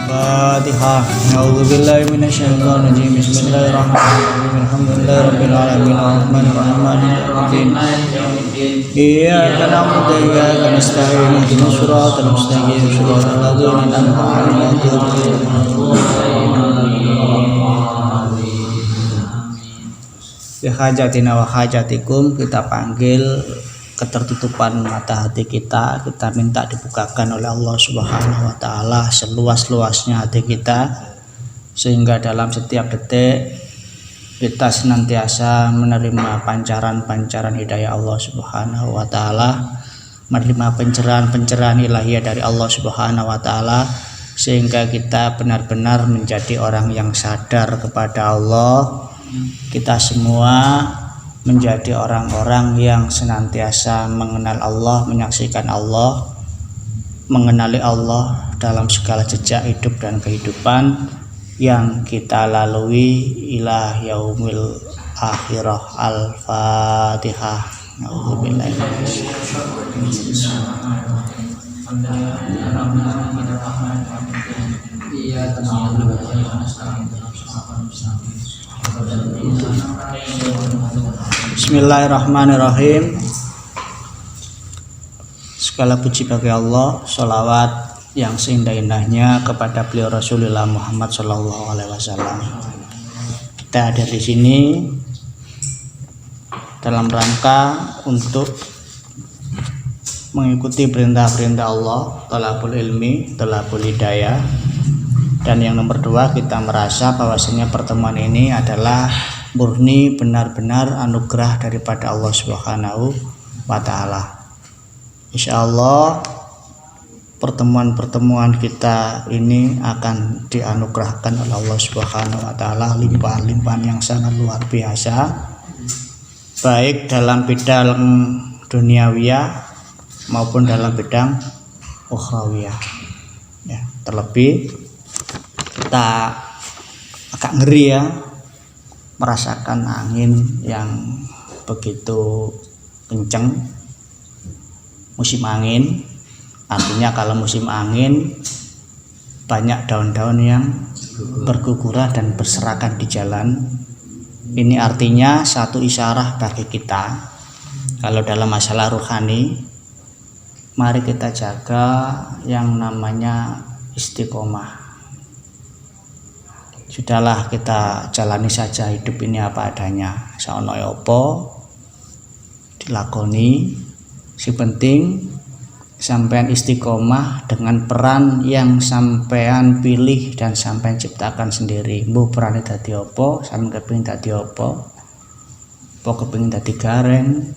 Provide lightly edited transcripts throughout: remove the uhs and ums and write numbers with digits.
Fatihah. A'udzubillahi minasyaitonirrajim. Bismillahirrahmanirrahim. Alhamdulillahirabbil alamin arrahmanir rahim maliki yaumiddin. Iyyaka na'budu wa iyyaka nasta'in. Ihdinas siratal mustaqim. Shiratal ladzina an'amta 'alaihim. Bi hajatina wa hajatikum, kita panggil ketertutupan mata hati kita minta dibukakan oleh Allah Subhanahu wa taala seluas-luasnya hati kita, sehingga dalam setiap detik kita senantiasa menerima pancaran-pancaran hidayah Allah Subhanahu wa taala, menerima pencerahan-pencerahan ilahiyah dari Allah Subhanahu wa taala, sehingga kita benar-benar menjadi orang yang sadar kepada Allah. Kita semua menjadi orang-orang yang senantiasa mengenal Allah, menyaksikan Allah, mengenali Allah dalam segala jejak hidup dan kehidupan yang kita lalui ila yaumil akhirah. Al-Fatihah. Bismillahirrahmanirrahim. Segala puji bagi Allah, sholawat yang seindah-indahnya kepada beliau Rasulullah Muhammad SAW. Kita hadir di sini dalam rangka untuk mengikuti perintah-perintah Allah, thalabul ilmi, thalabul hidayah. Dan yang nomor dua, kita merasa bahwasanya pertemuan ini adalah murni benar-benar anugerah daripada Allah Subhanahu wa taala. Insyaallah pertemuan-pertemuan kita ini akan dianugerahkan oleh Allah Subhanahu wa taala limpahan-limpahan yang sangat luar biasa, baik dalam bidang duniawiyah maupun dalam bidang ukhrawiyah. Ya, terlebih kita agak ngeri ya merasakan angin yang begitu kencang, musim angin. Artinya kalau musim angin banyak daun-daun yang berguguran dan berserakan di jalan. Ini artinya satu isyarah bagi kita. Kalau dalam masalah rohani, mari kita jaga yang namanya istiqomah. Sudahlah, kita jalani saja hidup ini apa adanya. Saono yopo dilakoni. Si penting sampean istiqomah dengan peran yang sampean pilih dan sampean ciptakan sendiri. Mbuh peran dadi apa, sampean kepengin dadi apa? Apa kepengin dadi gareng?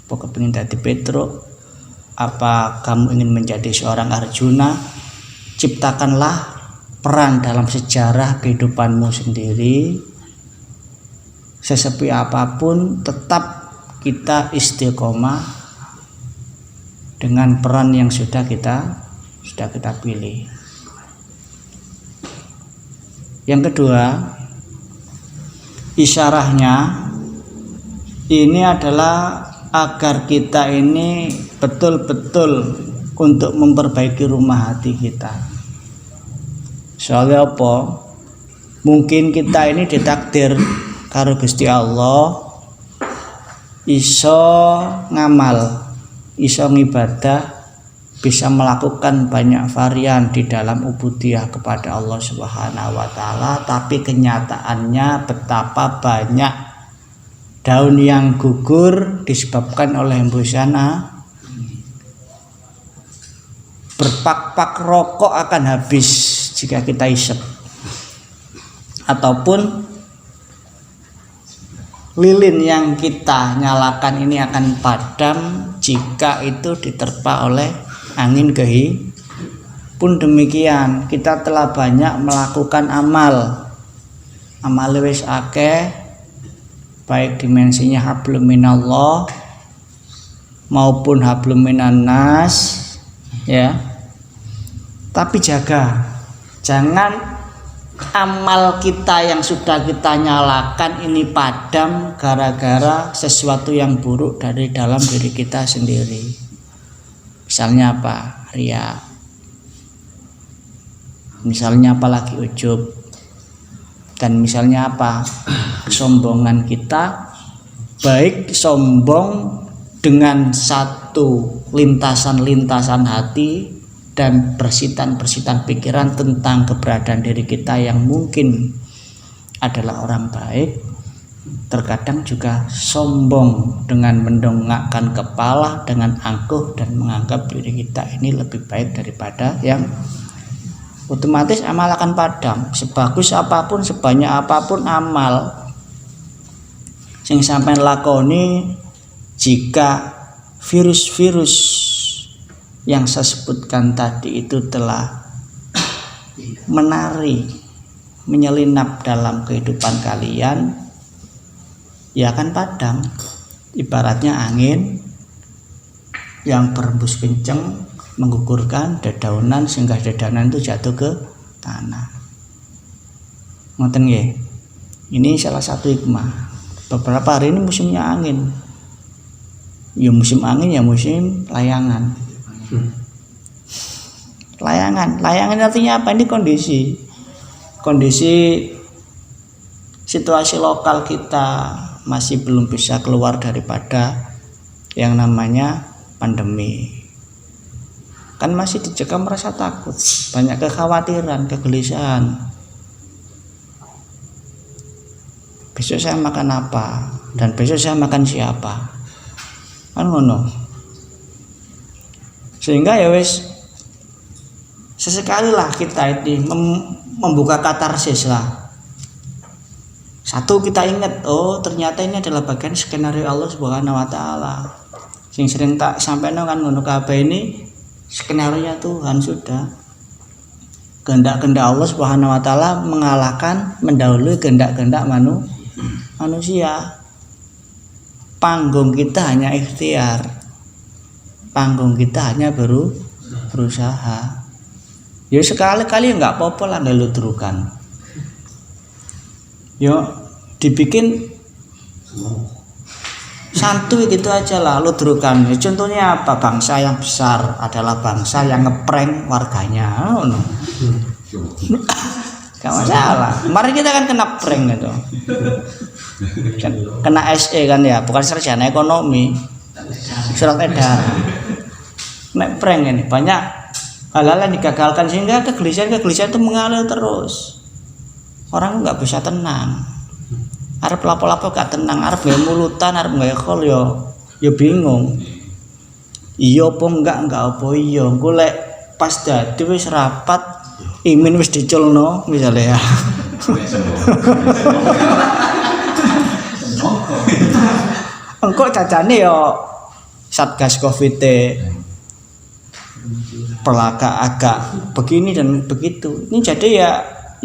Apa kepengin dadi Petruk? Apa kamu ingin menjadi seorang Arjuna? Ciptakanlah peran dalam sejarah kehidupanmu sendiri. Sesepi apapun tetap kita istiqomah dengan peran yang sudah kita pilih. Yang kedua, isyarahnya ini adalah agar kita ini betul-betul untuk memperbaiki rumah hati kita. Soalnya apa? Mungkin kita ini ditakdir karo Gusti Allah iso ngamal, iso ngibadah, bisa melakukan banyak varian di dalam ubudiyah kepada Allah Subhanahu wa taala, tapi kenyataannya betapa banyak daun yang gugur disebabkan oleh hembusana. Berpak-pak rokok akan habis jika kita isep, ataupun lilin yang kita nyalakan ini akan padam jika itu diterpa oleh angin gehi. Pun demikian, kita telah banyak melakukan amal wis akeh, baik dimensinya hablum minallah maupun hablum minannas, ya. Tapi jangan amal kita yang sudah kita nyalakan ini padam gara-gara sesuatu yang buruk dari dalam diri kita sendiri. Misalnya apa? Riya. misalnya apalagi ujub, dan misalnya apa, kesombongan kita, baik sombong dengan satu lintasan-lintasan hati dan persitan-persitan pikiran tentang keberadaan diri kita yang mungkin adalah orang baik. Terkadang juga sombong dengan mendongakkan kepala, dengan angkuh dan menganggap diri kita ini lebih baik daripada yang, otomatis amal akan padam. Sebagus apapun, sebanyak apapun amal sing sampean lakoni, jika virus-virus yang saya sebutkan tadi itu telah menari, menyelinap dalam kehidupan kalian, ya akan padam. Ibaratnya angin yang berhembus kenceng menggugurkan dedaunan sehingga dedaunan itu jatuh ke tanah. Ngoten nggih. Ini salah satu hikmah. Beberapa hari ini musimnya angin. Ya musim angin, ya musim layangan. Layangan artinya apa? Ini kondisi situasi lokal kita masih belum bisa keluar daripada yang namanya pandemi. Kan masih dicekam merasa takut, banyak kekhawatiran, kegelisahan. Besok saya makan apa, dan besok saya makan siapa, kan ngono. Sehingga ya wis, sesekali lah kita ini membuka katarsis lah. Satu, kita ingat, oh ternyata ini adalah bagian skenario Allah Subhanahu wa taala. Sing sering tak sampaikan kan ngono kabeh, ini skenario Tuhan sudah. Kehendak-kehendak Allah Subhanahu wa taala mengalahkan, mendahului kehendak-kehendak manusia. Panggung kita hanya ikhtiar. Panggung kita hanya berusaha. Ya sekali-kali enggak apa-apa lah ngeludrukan. Yo dibikin santuy gitu aja lah, ludrukan. Contohnya apa? Bangsa yang besar adalah bangsa yang ngeprank warganya. Gak masalah. Kemarin kita kan kena prank gitu. Kena SE kan ya, bukan sarjana ekonomi. Surat edaran. Nek prank ini banyak hal-hal yang digagalkan sehingga kegelisahan itu mengalir terus. Orang nggak bisa tenang. Arep lapo-lapo gak tenang, arep gawe mulutan, arep gawe khol yo bingung. Iya apa enggak apa iya. Engko lek pas dadi wis rapat, imin wis diculno misalnya ya. Engko cacane yo Satgas Covid pelaka agak begini dan begitu. Ini jadi ya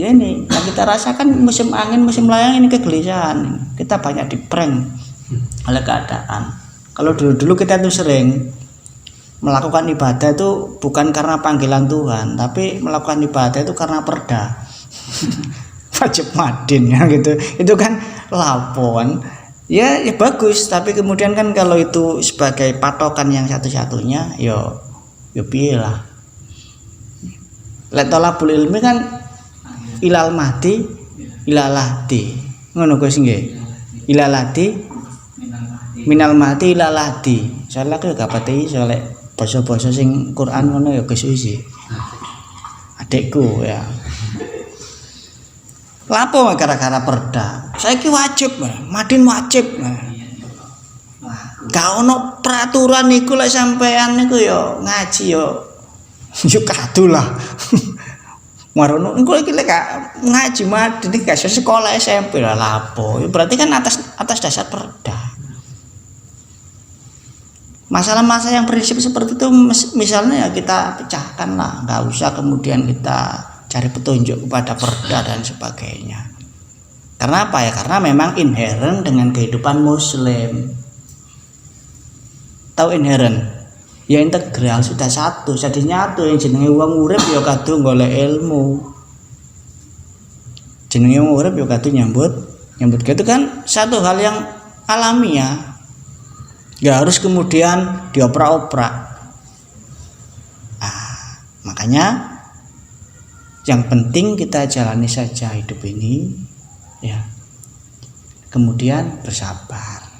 ini yang kita rasakan musim angin, musim layang ini kegelisahan. Kita banyak diprank oleh keadaan. Kalau dulu kita tuh sering melakukan ibadah itu bukan karena panggilan Tuhan, tapi melakukan ibadah itu karena perda. Wajib madin ya gitu. Itu kan lapon. Ya bagus, tapi kemudian kan kalau itu sebagai patokan yang satu-satunya, yo piye lah. Lek tolabul ilmi kan ilal mahdi ilalahdi, ngono kuwi sing nggih. Ilalahdi minal mahdi ilalahdi. Salah aku gak pati soalnya basa-basa sing Quran ngono ya kesusi. Adikku ya. Lapo gara-gara perda. Saiki wajib, madin wajib. Gak ono peraturan niku lek sampean niku ya ngaji ya yo kadulah. Marono engko iki lek ngaji madin iki gak sekolah SMP lah lapo. Berarti kan atas dasar perda. Masalah-masalah yang prinsip seperti itu misalnya ya kita pecahkan lah, nggak usah kemudian kita cari petunjuk kepada perda dan sebagainya. Karena apa ya? Karena memang inherent dengan kehidupan Muslim. Tahu inherent? Ya integral, sudah satu, jadi nyatu. Yang jenenge wong urip ya kadu golek ilmu. Jenenge wong urip ya kadu nyambut gitu kan satu hal yang alamiah. Gak harus kemudian dioprak-oprak. Makanya Yang penting kita jalani saja hidup ini, ya. Kemudian bersabar.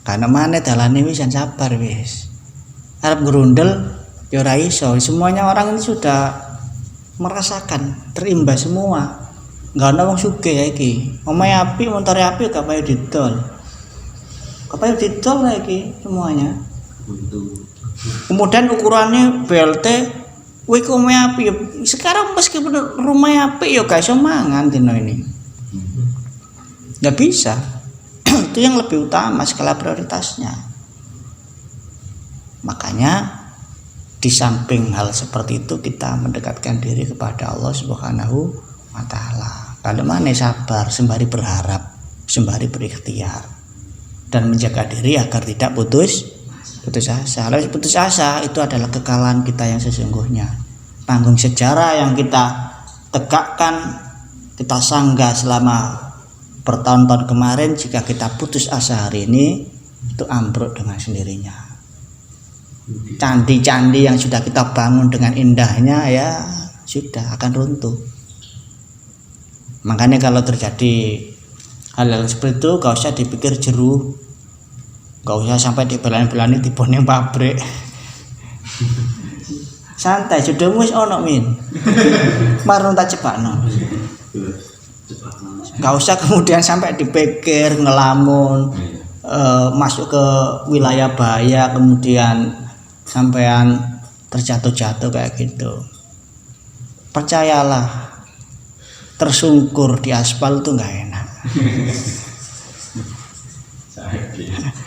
Karena mana dalane wis sabar wis. Arep grundel ya ora iso. Semuanya orang ini sudah merasakan, terimbas semua. Enggak ana wong sugih ya iki. Omahe apik, montore apik gak payu didol. Gak payu didol iki semuanya. Kemudian ukurannya BLT kowe ku omahe apik. Sekarang meskipun rumah apik ya gak iso mangan dino ini. Nggak bisa. Itu yang lebih utama skala prioritasnya. Makanya di samping hal seperti itu kita mendekatkan diri kepada Allah Subhanahu wa Ta'ala. Kalau mana sabar sembari berharap, sembari berikhtiar, dan menjaga diri agar tidak putus asa. Kalau putus asa itu adalah kekalahan kita yang sesungguhnya. Panggung sejarah yang kita tegakkan, kita sanggah selama bertahun-tahun kemarin, jika kita putus asa hari ini, itu ambruk dengan sendirinya. Candi-candi yang sudah kita bangun dengan indahnya ya sudah akan runtuh. Makanya kalau terjadi hal-hal seperti itu gak usah dipikir jeru, gak usah sampai dibelani-belani diboning pabrik. Santai, sudah wis ono min. Marun tak cepakno. Gak usah kemudian sampai dipikir ngelamun, masuk ke wilayah bahaya, kemudian sampean terjatuh-jatuh kayak gitu. Percayalah, tersungkur di aspal itu nggak enak.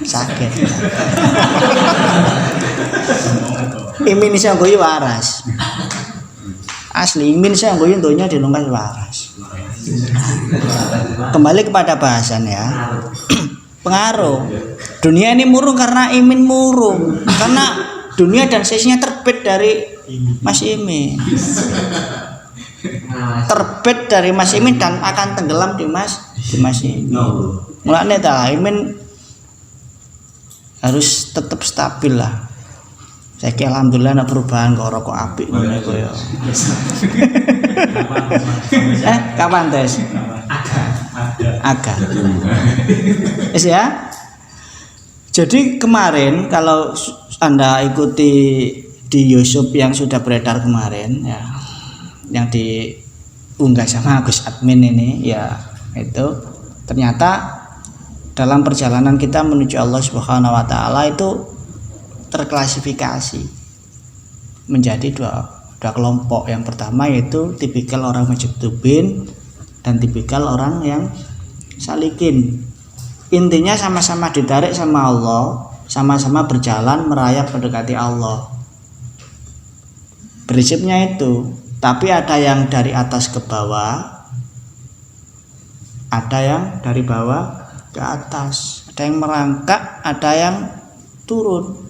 Sakit. Imin saya goyo waras. Asli imin saya goyo donya di longkas waras. Kembali kepada bahasan ya. Pengaruh. Dunia ini murung karena imin murung. Karena dunia dan sisinya terbit dari Mas Imin. Terbit dari Mas Imin dan akan tenggelam di Mas Imin. Mulane ta Imin harus tetap stabil lah. Saiki alhamdulillah ana perubahan kok rokok apik ngene kok ya. Kapan tes? Agak. Wis ya. Jadi kemarin kalau Anda ikuti di YouTube yang sudah beredar kemarin ya, yang diunggah sama Gus Admin ini ya, itu ternyata dalam perjalanan kita menuju Allah Subhanahu wa Ta'ala itu terklasifikasi menjadi dua kelompok. Yang pertama yaitu tipikal orang majtubin dan tipikal orang yang salikin. Intinya sama-sama ditarik sama Allah, sama-sama berjalan merayap mendekati Allah. Prinsipnya itu. Tapi ada yang dari atas ke bawah, ada yang dari bawah ke atas, ada yang merangkak, ada yang turun.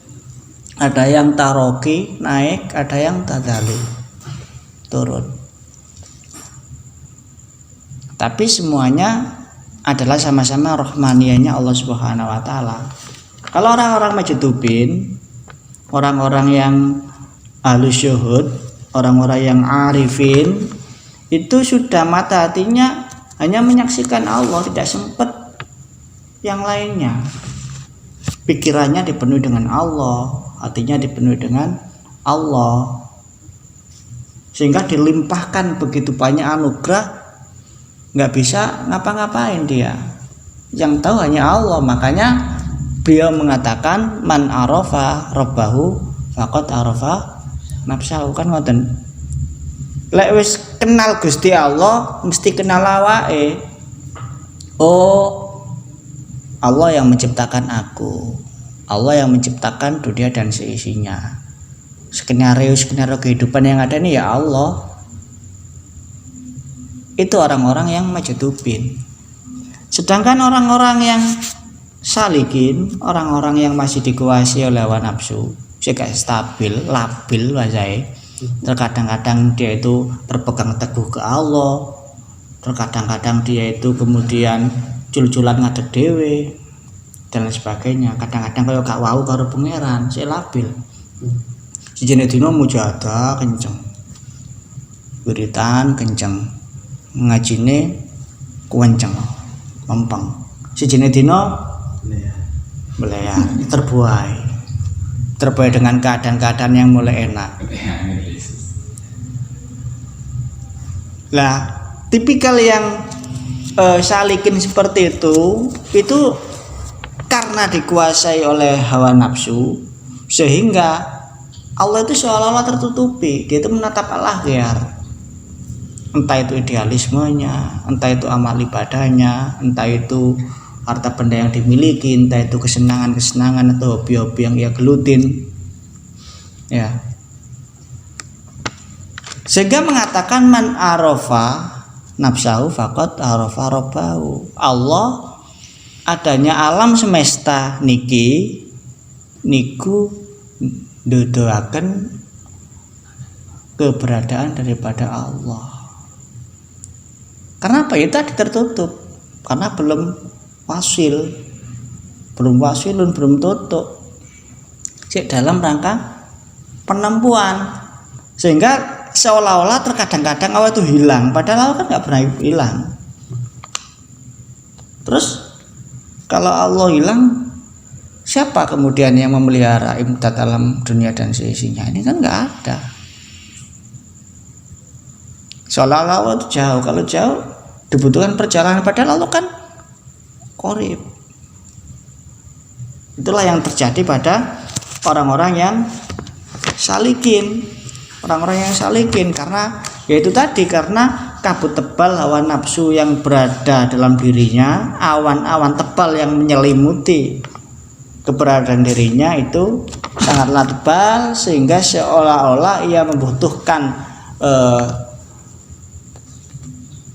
Ada yang taroki naik, ada yang tadali turun. Tapi semuanya adalah sama-sama rahmaniyahnya Allah Subhanahu wa Ta'ala. Kalau orang-orang majtubin, orang-orang yang ahlus syuhud, orang-orang yang arifin, itu sudah mata hatinya hanya menyaksikan Allah, tidak sempat yang lainnya. Pikirannya dipenuhi dengan Allah, hatinya dipenuhi dengan Allah, sehingga dilimpahkan begitu banyak anugerah, nggak bisa ngapa-ngapain dia. Yang tahu hanya Allah. Makanya beliau mengatakan man arafa rabbahu faqad arafa nafsahu, kan ngoten. Lek wis kenal Gusti Allah mesti kenal awake. Oh, Allah yang menciptakan aku, Allah yang menciptakan dunia dan seisinya. Skenario kehidupan yang ada ini ya Allah. Itu orang-orang yang majtubin. Sedangkan orang-orang yang salikin, orang-orang yang masih dikuasai oleh hawa nafsu, gak stabil, labil wajahe. Terkadang-kadang dia itu berpegang teguh ke Allah, terkadang-kadang dia itu kemudian cul-culan ngadeg dhewe dan lain sebagainya. Kadang-kadang kaya gak wau karo pangeran, sik labil. Sijine dina mujahadah kenceng. wiritan kenceng, ngajine kuwenceng, mempeng. Sijine dina melear, terbuai dengan keadaan-keadaan yang mulai enak. Lah, tipikal yang salikin seperti itu karena dikuasai oleh hawa nafsu, sehingga Allah itu seolah-olah tertutupi. Dia itu menatap al-aghyar, entah itu idealismenya, entah itu amal ibadahnya, entah itu harta benda yang dimiliki, entah itu kesenangan-kesenangan atau hobi-hobi yang ia gelutin, ya. Sehingga mengatakan man arafa nafsahu faqad arafa rabbahu. Allah adanya alam semesta niku nuduhaken keberadaan daripada Allah. Karena apa? Itu tadi tertutup. Karena belum wasilun, belum tutup. Dalam rangka penempuan. Sehingga seolah-olah terkadang-kadang Allah itu hilang, padahal Allah kan nggak pernah hilang. Terus kalau Allah hilang, siapa kemudian yang memelihara imdad alam dunia dan seisinya? Ini kan nggak ada. Seolah-olah Allah itu jauh. Kalau jauh dibutuhkan perjalanan, padahal Allah kan qorib. Itulah yang terjadi pada orang-orang yang salikin. Karena yaitu tadi, karena kabut tebal hawa nafsu yang berada dalam dirinya, awan-awan tebal yang menyelimuti keberadaan dirinya itu sangatlah tebal, sehingga seolah-olah ia membutuhkan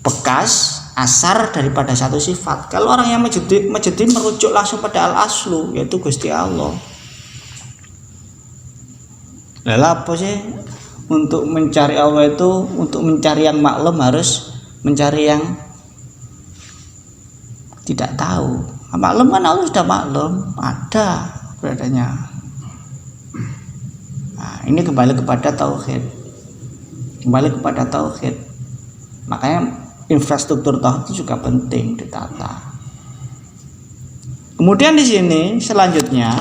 bekas asar daripada satu sifat. Kalau orang yang majdi merujuk langsung pada al-aslu, yaitu Gusti Allah. Lah apa sih? Untuk mencari Allah itu, untuk mencari yang maklum harus mencari yang tidak tahu. Maklum kan Allah sudah maklum, ada beradanya. Nah, ini kembali kepada tauhid. Makanya infrastruktur tauhid itu juga penting ditata. Kemudian di sini selanjutnya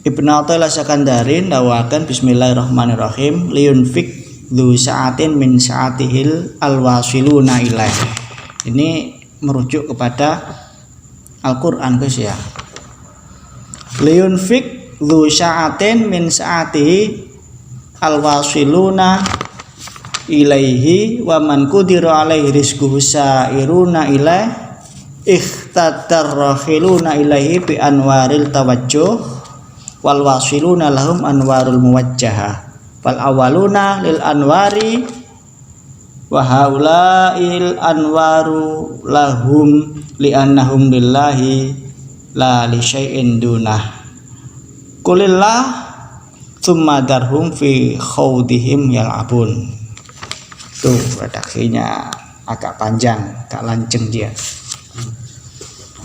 Ibnu Athaillah Sakandari ndawakan bismillahirrahmanirrahim liyunfik dzu sa'atin min sa'atihil alwasiluna ilaih. Ini merujuk kepada Al-Qur'an guys ya. Liyunfik dzu sa'atin min sa'atihi alwasiluna ilaihi wa man qudira alaihi rizquhu sa'iruna ilaih ikhtadar rakhiluna ilaihi bi anwaril tawajjuh wal wasiluna lahum anwarul muwajjahah wal awaluna lil anwari wa haula'il anwaru lahum li'annahum billahi la li syai'in dunah qulillah tsumma darhum fi khawdihim yal'abun. Tuh redaksinya agak panjang, agak lanceng dia.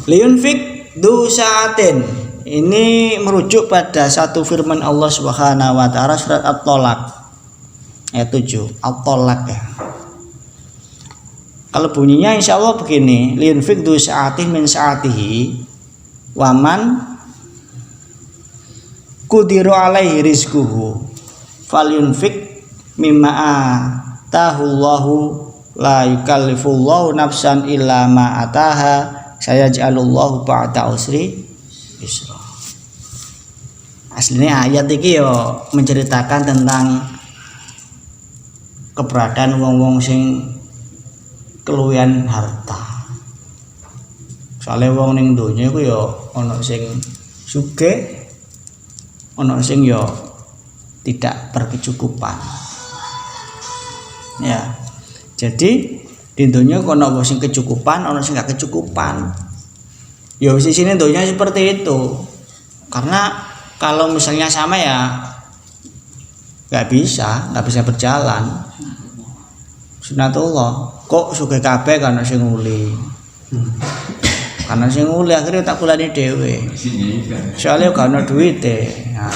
Liyunfik du sa'atin, ini merujuk pada satu firman Allah Subhanahu wa taala surat At-Tolak ayat 7. At-Tolak ya. Kalau bunyinya insya Allah begini, liyunfik du sa'atin min sa'atihi waman kudiru alaihi rizquhu falyunfik mimma atahullahu la yukallifullahu nafsan illa ma ataha sayaj'alullahu ba'da usri yusra. Aslinya ayat iki yo menceritakan tentang keberadaan wong-wong sing keluwihan harta. Soale wong ning donya iku yo ana sing sugih, ana sing yo tidak berkecukupan. Ya. Jadi di donya ana wong sing kecukupan, ana sing gak kecukupan. Ya di sini donya seperti itu. Karena kalau misalnya sama ya nggak bisa berjalan. Sunatullah kok sugih kabeh kan sing nguli. Karena sing nguli akhirnya tak kulani dhewe. Soalnya gak ono duwite. Nah.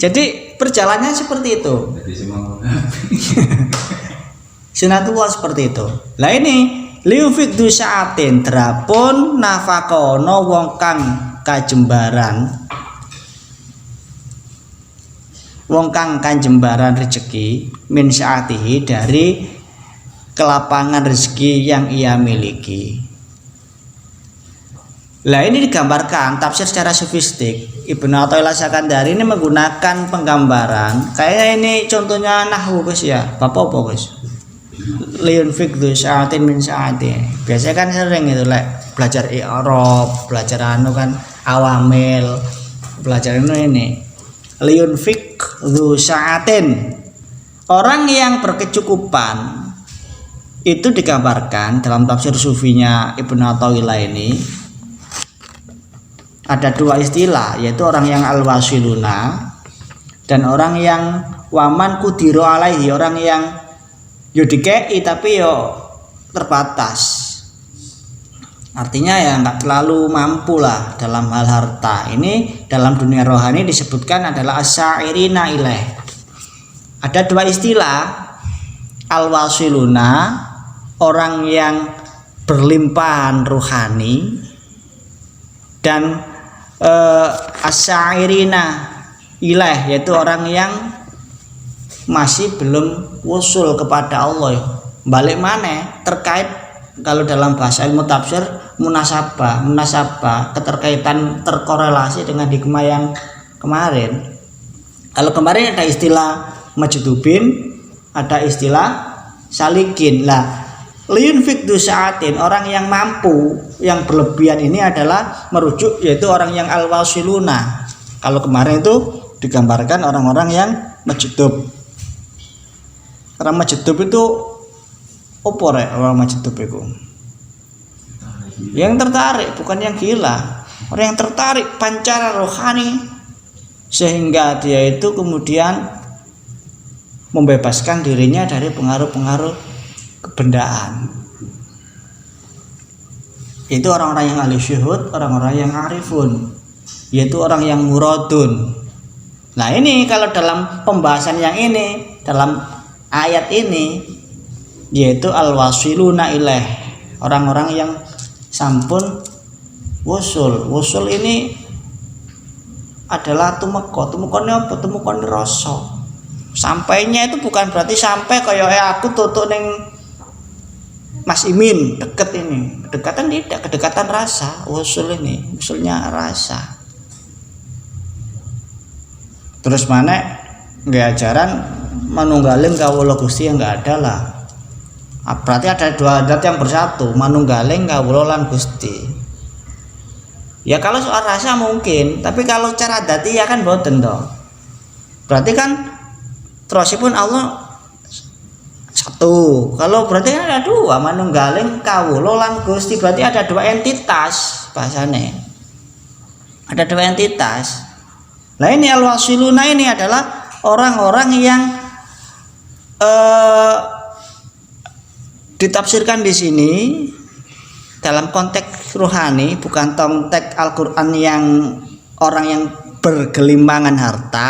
Jadi perjalanannya seperti itu. Sunatullah seperti itu. Lah ini liufik du saatin drapun nafakono wong kang kajembaran. Wong kang kanjembaran rezeki min saatihi dari kelapangan rezeki yang ia miliki. Lah ini digambarkan tafsir secara sofistik. Ibnu Athaillah Sakandari ini menggunakan penggambaran. Kayak ini contohnya nahwu Gus ya. Bapak apa Gus? Liunfik du saatin min saati. Biasanya kan sering itu lek belajar i'rab, belajar anu kan awamil, belajar ini. Liunfik du saatin. Orang yang berkecukupan itu digambarkan dalam tafsir sufinya Ibnu Athaillah ini ada dua istilah, yaitu orang yang al-wasiluna dan orang yang waman kudiro alaihi, orang yang yo dikei tapi yo terbatas. Artinya ya nggak terlalu mampu lah dalam hal harta. Ini dalam dunia rohani disebutkan adalah as-sa'irina ilaih. Ada dua istilah, al-wasiluna, orang yang berlimpahan rohani, dan as-sa'irina ilaih, yaitu orang yang masih belum wusul kepada Allah. Balik mana terkait kalau dalam bahasa ilmu tafsir munasabah, keterkaitan, terkorelasi dengan hikmah yang kemarin. Kalau kemarin ada istilah majdubin, ada istilah salikin. Lah liunfik du saatin, orang yang mampu, yang berlebihan ini adalah merujuk yaitu orang yang al-wasiluna. Kalau kemarin itu digambarkan orang-orang yang majdub. Orang majdub itu apa rek? Orang majdub itu yang tertarik, bukan yang gila. Orang yang tertarik pancaran rohani sehingga dia itu kemudian membebaskan dirinya dari pengaruh-pengaruh kebendaan. Itu orang-orang yang ahli syuhud, orang-orang yang arifun, yaitu orang yang muradun. Nah ini kalau dalam pembahasan yang ini, dalam ayat ini, yaitu al-wasiluna ilaih, orang-orang yang sampun wusul. Wusul ini adalah tumekone apa? Tumekone rasa. Sampainya itu bukan berarti sampai kayak aku tutuk ning Mas Imin deket ini. Kedekatan tidak, kedekatan rasa. Wusul ini, wusulnya rasa. Terus mana nggak ajaran manunggaling kawula Gusti yang nggak ada lah. Berarti ada dua adat yang bersatu, manunggaling kawula lan Gusti. Ya kalau soal rasa mungkin, tapi kalau cara adati ya kan boten toh. Berarti kan terusipun Allah satu. Kalau berarti kan ada dua, manunggaling kawula lan Gusti, berarti ada dua entitas bahasane. Ada dua entitas. Nah ini al-wasiluna ini adalah orang-orang yang ditafsirkan di sini dalam konteks rohani, bukan konteks Al-Qur'an yang orang yang bergelimbangan harta.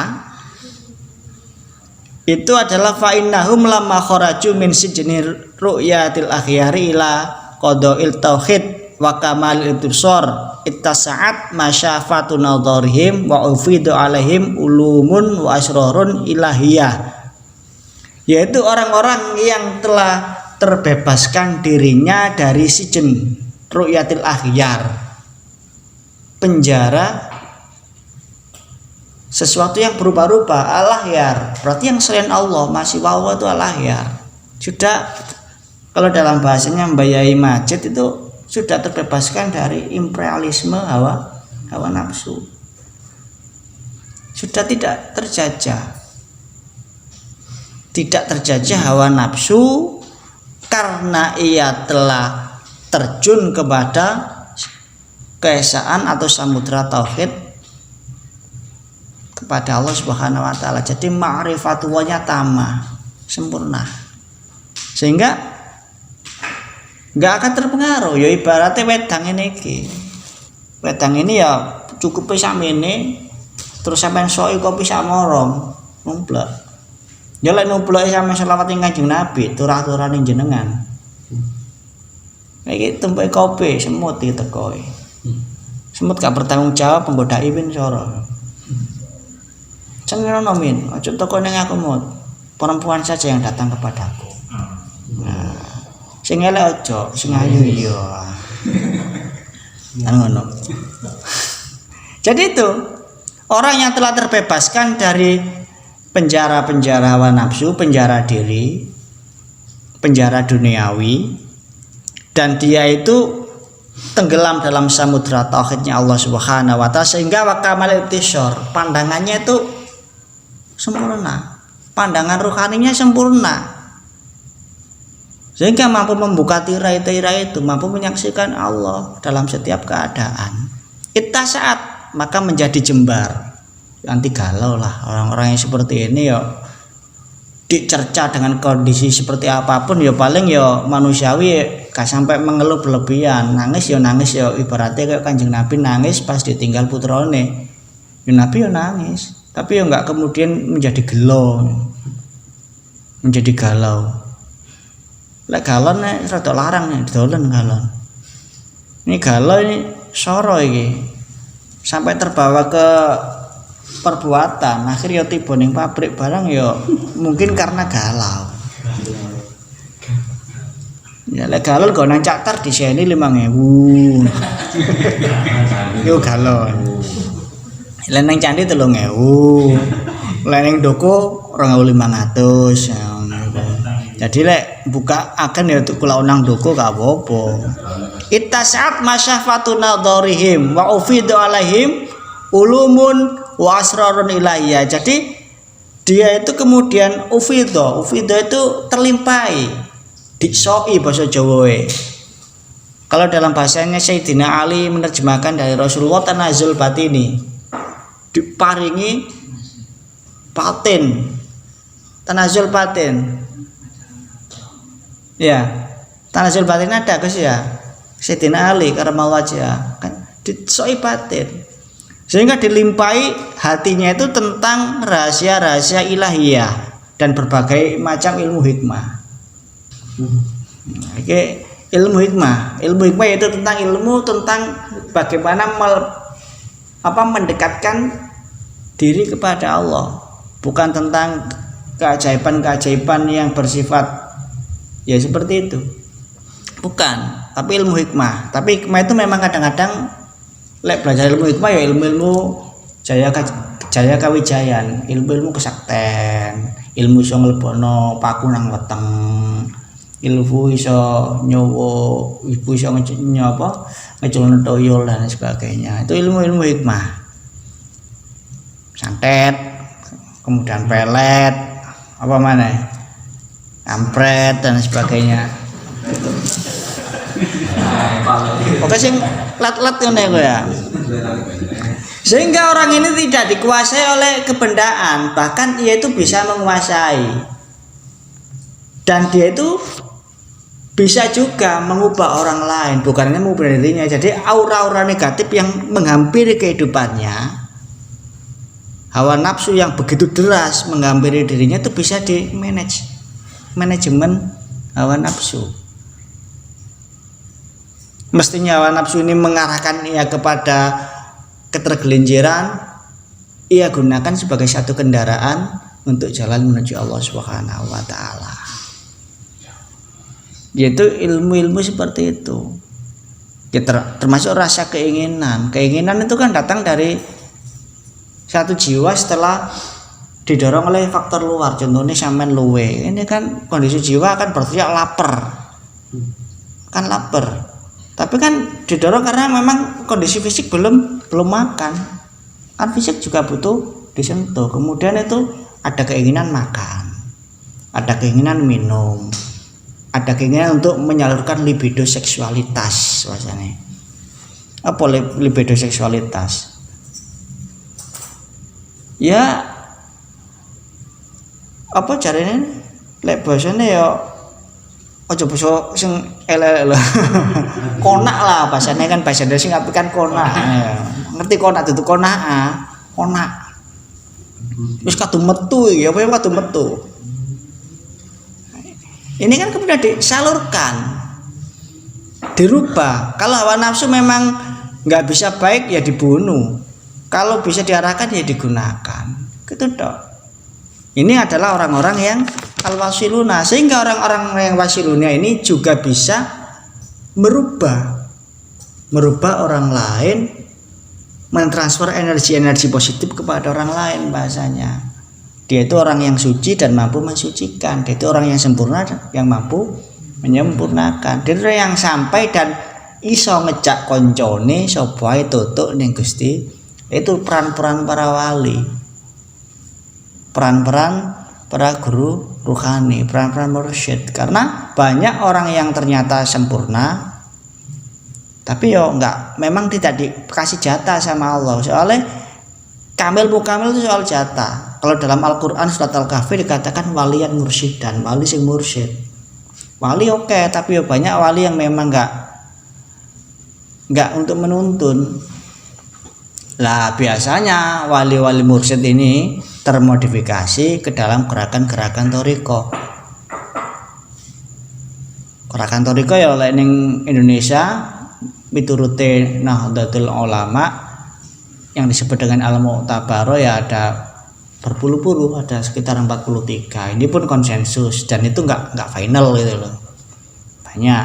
Itu adalah fa innahum lamma kharaju min sijnir ru'yatil akhyari ila qada'il tauhid wa kamalil ibsar ittasa'at masyafatu nadharihim wa ufidu alaihim ulumun wa asrarun ilahiyah, yaitu orang-orang yang telah terbebaskan dirinya dari sijen ru'yatil akhyar, penjara sesuatu yang berubah-ubah, al-akhyar berarti yang selain Allah, masih Allah itu al-akhyar. Sudah kalau dalam bahasanya Mbak Yai Majid itu sudah terbebaskan dari imperialisme hawa nafsu, sudah tidak terjajah hawa nafsu karena ia telah terjun kepada keesaan atau samudra tauhid kepada Allah Subhanahu wa taala. Jadi ma'rifatullahnya tamah, sempurna. Sehingga nggak akan terpengaruh. Ya ibaratnya wedang ini ya cukup sakmene terus sampean soi kopi sak morong numplek. Ya lek numplek sampean selawat ing Kanjeng Nabi turah-turane jenengan. Iki tempe kopi semut iki teko. Semut gak bertanggung jawab menggodai pin soro. Cengono min, aja teko ning aku mut. Perempuan saja yang datang kepadaku. Nah, sing elek aja, sing ayu iya. Ngono. Jadi itu orang yang telah terbebaskan dari penjara-penjara hawa nafsu, penjara diri, penjara duniawi, dan dia itu tenggelam dalam samudra tauhidnya Allah Subhanahu wa taala sehingga wakamal intisar, pandangannya itu sempurna, pandangan rohaninya sempurna, sehingga mampu membuka tirai-tirai itu, mampu menyaksikan Allah dalam setiap keadaan. Kita saat maka menjadi jembar, nanti galau lah orang-orang yang seperti ini ya dicerca dengan kondisi seperti apapun ya paling ya manusiawi, gak sampai mengeluh berlebihan. Nangis ya ibaratnya kayak Kanjeng Nabi nangis pas ditinggal putrane. Ya Nabi ya nangis, tapi ya enggak kemudian menjadi galau. Lek galon nek rada larang nek dolen galon. Ini galau ini soro iki. Sampai terbawa ke perbuatan, akhirnya tiba ning pabrik barang ya mungkin karena galau. Ya lek galon go nang caktar diseni 5.000. Yo galon. Lek nang candi 3.000. Lek ning doko 2.500. Jadi lek buka akan ya kula nang doko gak apa-apa. Ittasat masyafatu nadharihim wa ufidu alaihim ulumun wa asrarun ilahiyah. Jadi dia itu kemudian ufido itu terlimpahi, disoi bahasa Jawa. Kalau dalam bahasanya Sayyidina Ali menerjemahkan dari Rasulullah tanazul batini, diparingi batin, tanazul batin. Ya, tanazul batin ada Gus ya. Sayyidina Ali karamallahu wajhah kan disoi batin. Sehingga dilimpahi hatinya itu tentang rahasia-rahasia ilahiyah dan berbagai macam ilmu hikmah. Oke, ilmu hikmah itu tentang ilmu tentang bagaimana mendekatkan diri kepada Allah, bukan tentang keajaiban-keajaiban yang bersifat ya seperti itu. Bukan, tapi ilmu hikmah. Tapi hikmah itu memang kadang-kadang lek belajar ilmu hikmah ya ilmu-ilmu jaya kawijayan, ilmu-ilmu kesakten, ilmu iso nglebono paku nang weteng, ilmu iso nyowo, ibu iso ngeculno toyol dan sebagainya. Itu ilmu-ilmu hikmah. Santet, kemudian pelet, apa mana? Kampret dan sebagainya. Oke sing lat-lat ngene ya. Sehingga orang ini tidak dikuasai oleh kebendaan, bahkan ia itu bisa menguasai. Dan dia itu bisa juga mengubah orang lain, bukan hanya mengubah dirinya. Jadi aura-aura negatif yang menghampiri kehidupannya, hawa nafsu yang begitu deras menghampiri dirinya itu bisa manajemen hawa nafsu. Mestinya hawa nafsu ini mengarahkan ia kepada ketergelinciran, ia gunakan sebagai satu kendaraan untuk jalan menuju Allah Subhanahu wa taala. Yaitu ilmu-ilmu seperti itu. Ya, termasuk rasa keinginan. Keinginan itu kan datang dari satu jiwa setelah didorong oleh faktor luar. Contohnya sampean luwe. Ini kan kondisi jiwa kan berteriak lapar. Kan lapar. Tapi kan didorong karena memang kondisi fisik belum makan. Kan fisik juga butuh disentuh. Kemudian itu ada keinginan makan, ada keinginan minum, ada keinginan untuk menyalurkan libido seksualitas bahasanya. Apa libido seksualitas? Ya apa caranya? Lek bahasanya ya Ojo basa sing elek lho. Konak lah bahasane kan bahasa Indonesia sing kan konak. Ngerti konak itu konak. Konak. Wis kadung metu iki, apa yang kadung metu. Ini kan kemudian disalurkan. Dirubah. Kalau hawa nafsu memang enggak bisa baik ya dibunuh. Kalau bisa diarahkan ya digunakan. Gitu dok. Ini adalah orang-orang yang al-wasiluna, sehingga orang-orang yang wasiluna ini juga bisa merubah orang lain, mentransfer energi-energi positif kepada orang lain bahasanya. Dia itu orang yang suci dan mampu mensucikan. Dia itu orang yang sempurna yang mampu menyempurnakan. Dia itu yang sampai dan iso ngejak koncone sapa ae tutuk ning Gusti. Itu peran-peran para wali. Peran-peran para guru ruhani, peran-peran mursyid. Karena banyak orang yang ternyata sempurna tapi yo enggak, memang tidak dikasih jatah sama Allah. Soalnya kamil mukamil itu soal jatah. Kalau dalam Al-Qur'an surat Al-Kahfi dikatakan walian mursyid, wali sing mursyid. Wali oke, tapi yo banyak wali yang memang enggak untuk menuntun. Lah biasanya wali-wali mursyid ini termodifikasi ke dalam gerakan-gerakan thariqah. Gerakan thariqah ya oleh ning Indonesia miturute Nahdlatul Ulama yang disebut dengan Al-Mu'tabarah ya ada berpuluh-puluh, ada sekitar 43. Ini pun konsensus dan itu enggak final gitu loh. Banyak.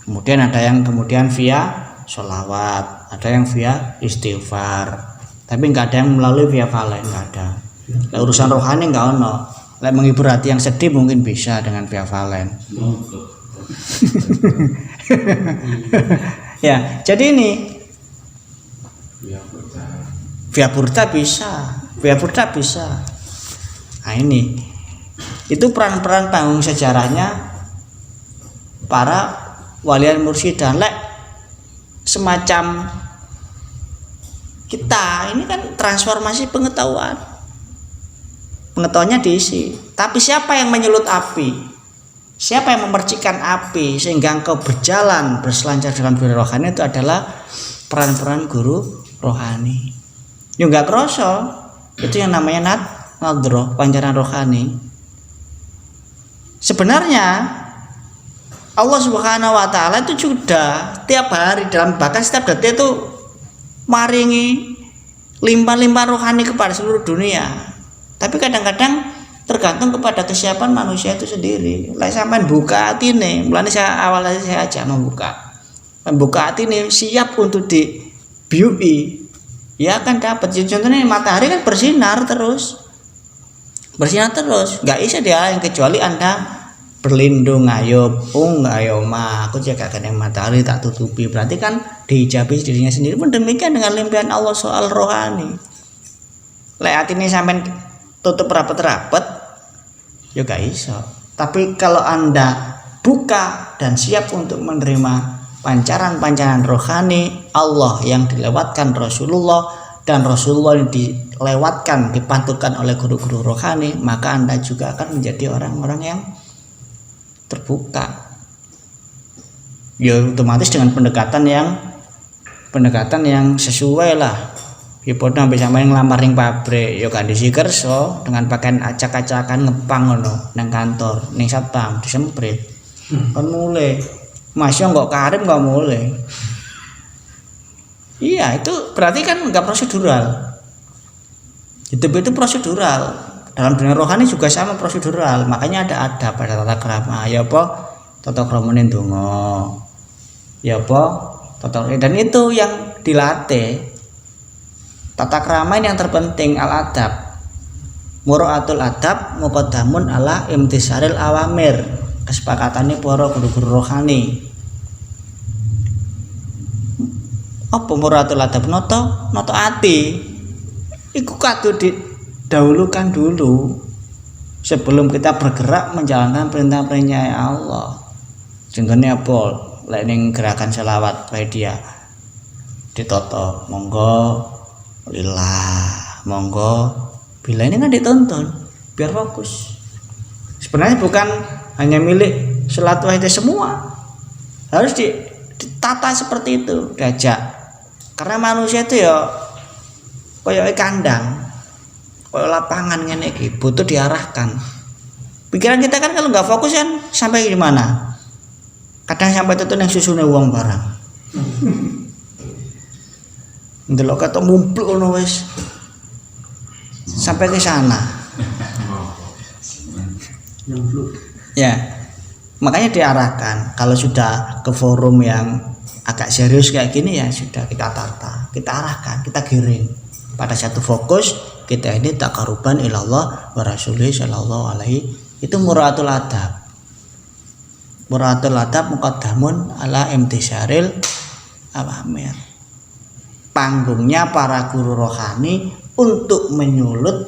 Kemudian ada yang kemudian via sholawat, ada yang via istighfar, tapi nggak ada yang melalui via valen, nggak ada. Nah, urusan rohani nggak ono. Lek menghibur hati yang sedih mungkin bisa dengan via valen. Ya, jadi ini via burda bisa, via burda bisa. Nah ini, itu peran-peran panggung sejarahnya para walian mursyid. Lek semacam kita ini kan transformasi pengetahuannya diisi, tapi siapa yang menyulut api, siapa yang memercikan api sehingga engkau berjalan berselancar dalam dunia rohani, itu adalah peran-peran guru rohani. Ya enggak kroso, itu yang namanya nadroh, pancaran rohani. Sebenarnya Allah Subhanahu wa taala itu sudah tiap hari dalam, bahkan setiap detik itu maringi limpah-limpah rohani kepada seluruh dunia. Tapi kadang-kadang tergantung kepada kesiapan manusia itu sendiri. Lah sampean buka atine, mulane awalnya saya ajak membuka atine siap untuk dibiui. Ya akan dapat. Contohnya matahari kan bersinar terus. Enggak bisa dihalang kecuali Anda berlindung, ayo aku jaga kandang matahari tak tutupi, berarti kan dihijabi dirinya sendiri. Pun demikian dengan limpahan Allah soal rohani. Lek atine sampean tutup rapat-rapat ya gak iso. Tapi kalau Anda buka dan siap untuk menerima pancaran-pancaran rohani Allah yang dilewatkan Rasulullah, dan Rasulullah yang dilewatkan, dipantulkan oleh guru-guru rohani, maka Anda juga akan menjadi orang-orang yang terbuka. Ya otomatis dengan pendekatan yang sesuai lah. Ya padha sampe sampeyan nglamar ning pabrik ya gak disi kerso dengan pakaian acak-acakan ngepang ngono nang kantor, ning satpam disemprit. Kon mulai. Mas yo kok karim kok mulai. Iya, itu berarti kan enggak prosedural. Hidup itu prosedural. Dalam dunia rohani juga sama prosedural, makanya ada adab pada tata krama. Ya apa? Tata kramane ndonga. Ya apa? Dan itu yang dilatih. Tata krama ini yang terpenting, al-adab. Mura'atul adab muqaddamun ala imtisaril awamir. Kesepakatannya para guru-guru rohani. Apa mura'atul adab? Noto ati. Iku kudu didahulukan dulu sebelum kita bergerak menjalankan perintah-perintah Allah. Jenenge apa? Lek ning gerakan selawat bae dia ditoto, monggo lillah, monggo bila, ini kan ditonton biar fokus. Sebenarnya bukan hanya milik sholat wahid semua harus ditata seperti itu, diajak. Karena manusia itu ya kayak kandang, kayak lapangan ngene iki, butuh diarahkan. Pikiran kita kan kalau nggak fokus kan sampai di mana? Kadang sampai tuh yang susune uang barang. Ndelok kata mumpluk ngono wis. Sampai ke sana. Ya. Makanya diarahkan kalau sudah ke forum yang agak serius kayak gini ya sudah kita tata, kita arahkan, kita giring pada satu fokus. Kita ini taqarruban ilallah wa rasulih sallallahu alaihi, itu muraatul adab. Muraatul adab muqaddamun ala imtisaril awamir. Panggungnya para guru rohani untuk menyulut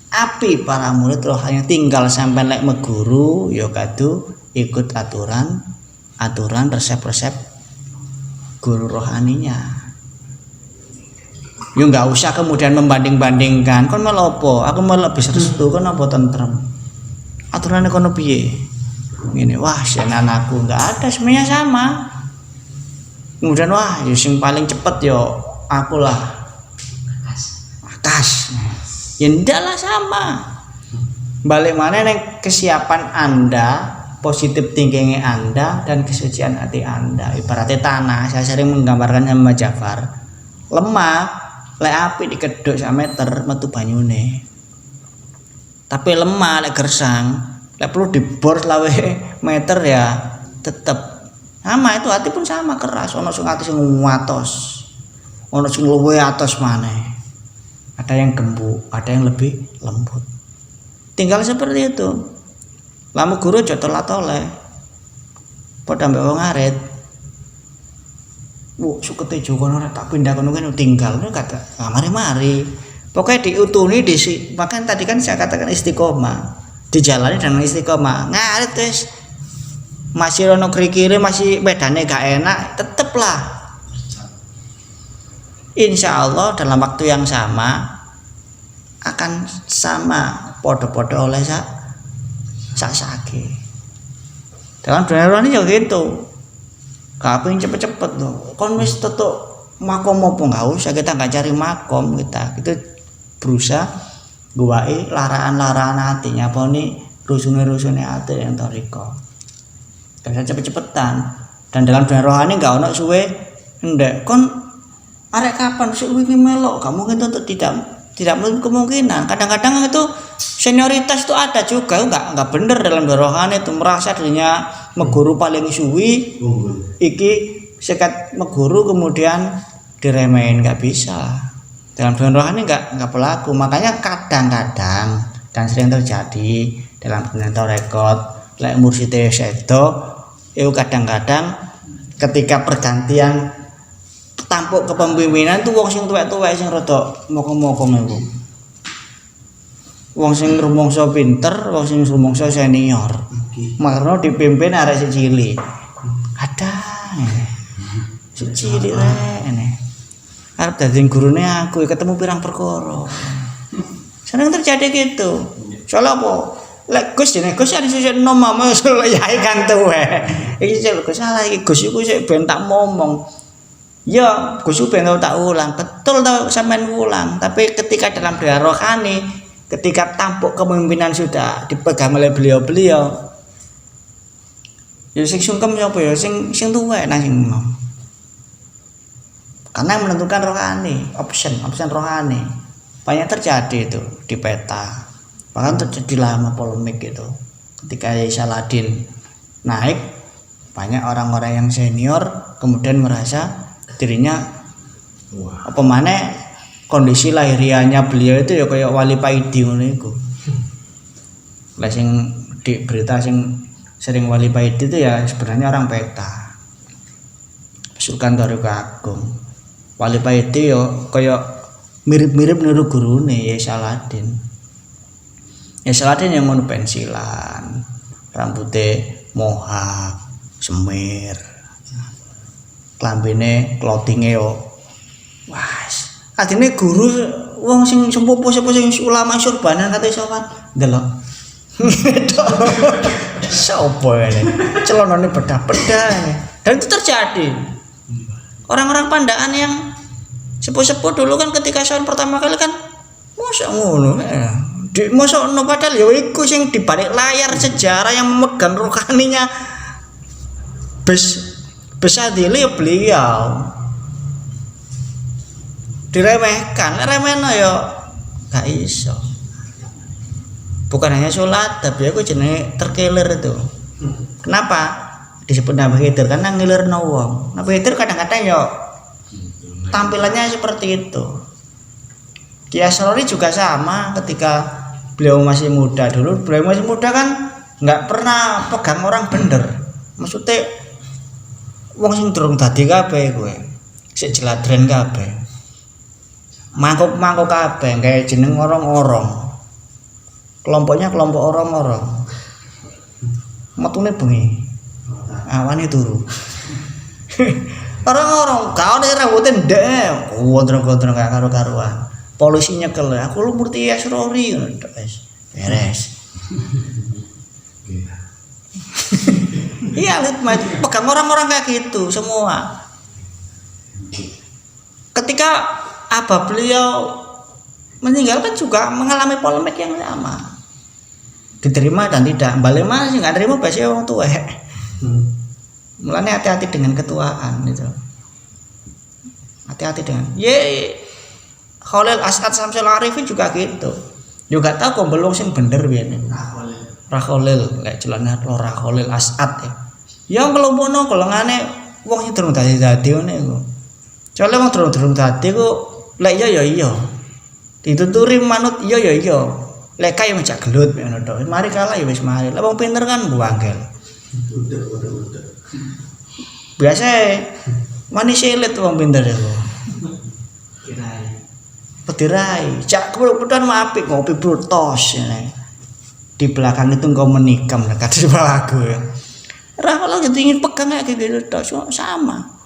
api para murid rohani, tinggal sampai lek meguru ya kadu ikut aturan resep-resep guru rohaninya. Yo nggak usah kemudian membanding-bandingkan kon malah apa aku malah bisa restu kon apa tentrem aturannya kono piye ngene, wah sen anakku nggak ada, semuanya sama. Kemudian wah yo sing paling cepet yo aku lah akas ya ndaklah sama. Balik mana nih kesiapan Anda, positif thinking Anda dan kesucian hati Anda. Ibaratnya tanah, saya sering menggambarkan sama Jafar, lemah lek api dikeduk sak meter metu banyune, tapi lemah lek gersang lek perlu dibor selawe meter ya tetep sama. Itu hati pun sama, keras. Ono sing ati sing watos, ono sing luwih atos maneh, ada yang gembuk, ada yang lebih lembut. Tinggal seperti itu. Lamu guru aja tolat-toleh. Padha mbek wong arit. Sukete jo kono tak pindah kono kan tinggal kata. Mari-mari. Pokoknya diutuni bahkan tadi kan saya katakan istiqomah. Dijalani dengan istiqomah. Ngarit wis. Masih ono krikire, masih bedane gak enak, teteplah. Insya Allah dalam waktu yang sama akan sama podo-podo oleh sakit. Dalam dunia rohani ya gitu. Gak pengen cepet-cepet loh. Kon wis tetuk makom apa nggak usah, kita nggak cari makom, kita berusaha guai laraan-laraan hatinya apa nih rusune hati yang toriko. Gak usah cepet-cepetan. Dan dalam dunia rohani nggak ono suwe ndek kon arek kapan sih wingi melok, kamu mungkin untuk tidak menutup kemungkinan. Kadang-kadang itu senioritas itu ada juga, nggak bener dalam rohani itu merasa dirinya meguru paling suwi, iki sekat meguru kemudian diremehin, nggak bisa. Dalam rohani nggak berlaku. Makanya kadang-kadang dan sering terjadi dalam rekod lek mursite sedo, itu kadang-kadang ketika pergantian tampuk kepemimpinan tuh wong sing tuwek-tuwek sing rada moko-moko niku. Wong sing rumangsa pinter, wong sing rumangsa senior. Makanya dipimpin arek sing cilik. Ada sing cilik rek ngene. Arep dadi gurune aku ketemu pirang perkara. Sering terjadi gitu. Soalnya apa? Lek Gus jenenge Gus ada sing nom mama yai kan tuwek. Iki Gus salah iki Gus iku sik ben tak momong. Ya, Gus ben tak ulang, betul tau sampean ulang. Tapi ketika dalam dunia rohani, ketika tampuk kepemimpinan sudah dipegang oleh beliau-beliau, ya sing sungkem sapa ya sing tuwek nang sing nom. Karena menentukan rohani, option rohani. Banyak terjadi itu di peta. Bahkan terjadi lama polemik itu. Ketika Saladin naik, banyak orang-orang yang senior kemudian merasa dirinya apa mana kondisi lahiriahnya beliau itu ya kayak Wali Paidi ngono iku. Lah sing di berita sing sering Wali Paidi itu ya sebenarnya orang peta. Sultan Tariqah Agung. Wali Paidi ya kayak mirip-mirip niru gurune ya Saladin. Ya Saladin yang ngono pensilan, rambutnya mohak, semir. Klambine clothinge yo. Wah, adine guru wong sing sempupu sing ulama surbanan kate sowan. Delok. Sopo ini celonone bedah-bedah ini. Dan itu terjadi. Orang-orang Pandaan yang sepuh-sepuh dulu kan ketika soal pertama kali kan mosok ngono ya. Di mosok no padahal ya iku sing di balik layar sejarah yang memegang rohaninya Besadili beliau diremehkan, remehno ya gak iso. Bukan hanya sholat, tapi aku jenenge terkilir itu. Kenapa disebut Nabi Khidir? Karena ngilirno wong. Nabi Khidir kadang-kadang ya tampilannya seperti itu. Ki Asrori juga sama ketika beliau masih muda dulu. Beliau masih muda kan nggak pernah pegang orang bener. Maksudnya wong sing durung dadi kabeh kowe. Sik jeladren kabeh. Mangkok-mangkok kabeh kayak jeneng orang-orang. Kelompoknya kelompok orang-orang. Metune bengi. Awane turu. Orang-orang kau nek rambutnya ndek, gondrong-gondrong gak karo-karuan. Polisi nyekel, aku lu murti Asrori ngono wis. Beres. Iya, pegang orang-orang kayak gitu semua. Ketika abah beliau meninggalkan juga mengalami polemik yang sama. Diterima dan tidak, balik masih nggak terima biasanya orang tua. Mulanya hati-hati dengan ketuaan itu. Hati-hati dengan. Khalil As'ad Samsul Arifin juga gitu. Juga tahu kok belum sing bener biyen. Khalil lek celana ora Khalil As'ad ya. Yang kelompono golongane wong sing durung dadi ngene iku. Soale wong durung dadi ku lek ya iya. Dituturi manut iya. Lek kaya macak gelut ngono tok. Mari kalah ya wis mari. Lah wong pinter kan buangkel. Biasa manis elit wong pinter iku. Petirai. Cak kemudian apik ngopi brutos ya. Di belakang itu engkau menikam kata lagu ya. Kalau gitu ingin pegang kayak gitu sama.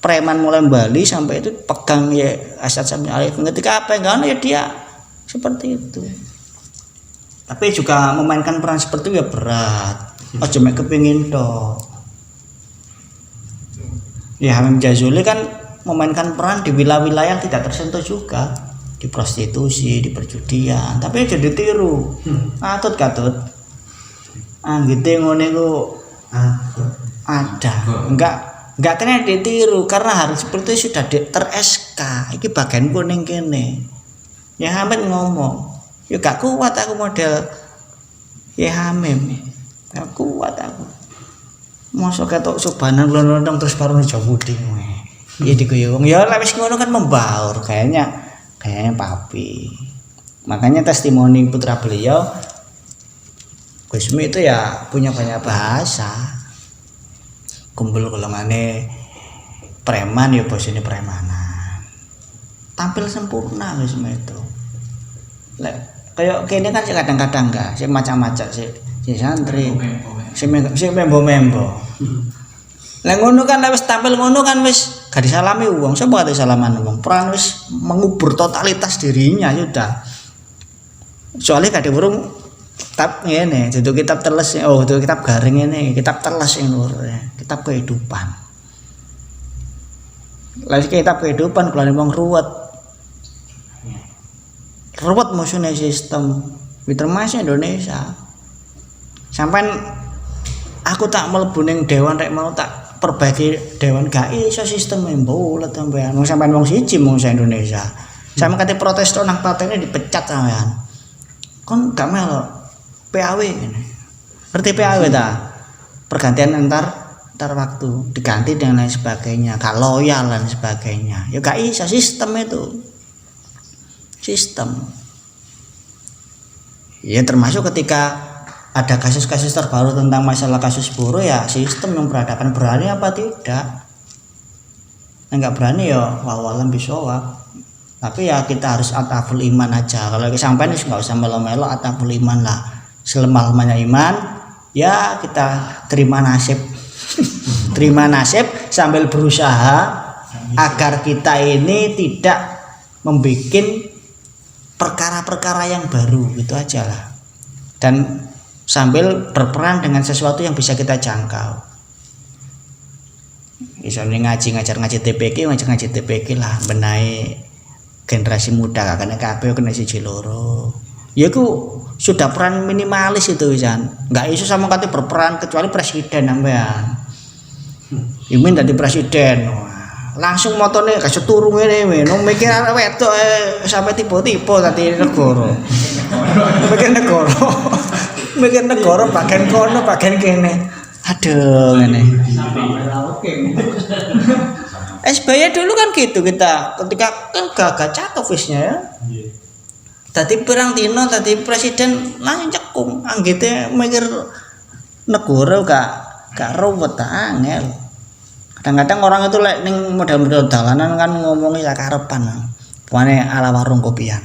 Preman mulai Bali sampai itu pegang ya Asad Samsul Arifin. Ketika apa yang ya dia seperti itu. Tapi juga memainkan peran seperti itu ya berat. Aja mek kepengin tok. Ya Hamim Jazuli kan memainkan peran di wilayah yang tidak tersentuh juga, di prostitusi, di perjudian, tapi jadi tiru. Katut. Anggite ngene ku ada. Enggak kena ditiru karena harus seperti itu sudah ter-SK. Iki bagian kuning kene. Ya Hamid ngomong, ya gak kuat aku model ya Hamim. Gak kuat aku. Mosok ketok subhanallah terus baru jabudi kowe. Ya digoyong. Ya lek wis ngono kan membaur kayaknya papi. Makanya testimoni putra beliau Gusmi itu ya punya banyak bahasa. Kumpul golongane preman ya bosine premanan. Tampil sempurna Gusmi itu. Lek kayak kene kan kadang-kadang enggak, sing macam-macam si santri. Sing membo-membo. Lah ngono kan wis tampil ngono kan wis gak disalami wong, sapa kate salaman wong. Peran wis mengubur totalitas dirinya sudah. Soalnya gak diurung kitab ngene, itu kitab teles, itu kitab garing ini, kitab teles yang nur, kitab kehidupan. Lagi kitab kehidupan kalau wong ruwet musuhnya sistem, termasuk Indonesia. Sampai aku tak mlebu ning dewan rek mau tak perbaiki dewan gak iso sistem mbulet sampean. Wong sampean wong siji mung Indonesia. Sampe kate protes to nang partene dipecat sampean. Kon gak melok PAW ngene. Ngerti PAW ta? Pergantian antar waktu, diganti dan lain sebagainya, gak loyal dan sebagainya. Ya gak iso sistem itu. Sistem. Ya termasuk ketika ada kasus-kasus terbaru tentang masalah kasus buruh ya sistem yang berhadapan berani apa tidak. Enggak berani ya wawalan bisawab. Tapi ya kita harus ataful iman aja. Kalau sampai ini nggak usah melo-melo, ataful iman lah. Selemah-lemahnya iman ya kita terima nasib. Terima nasib sambil berusaha agar kita ini tidak membuat perkara-perkara yang baru, gitu aja lah. Dan sambil berperan dengan sesuatu yang bisa kita jangkau. Misalnya ngajar ngaji TPK lah, benahi generasi muda kakaknya kabeh kena siji loro. Ya ku sudah peran minimalis itu Wisan. Enggak iso sama kate berperan kecuali presiden sampean. Imin dadi presiden. Wah, langsung motone kasih turu ngene mikir arek wedok sampai tipe-tipe tadi negara. Mikir negara bagian kono bagian kene. Aduh ngene. SBY dulu kan gitu kita ketika kan gagah cakep wis-nya ya. Tadi perang dino tadi presiden langsung cekung anggite mikir negara gak ruwet angel. Kadang-kadang orang itu lek ning model-model dalanan kan ngomongi sak karepan. Pokoknya ala warung kopian.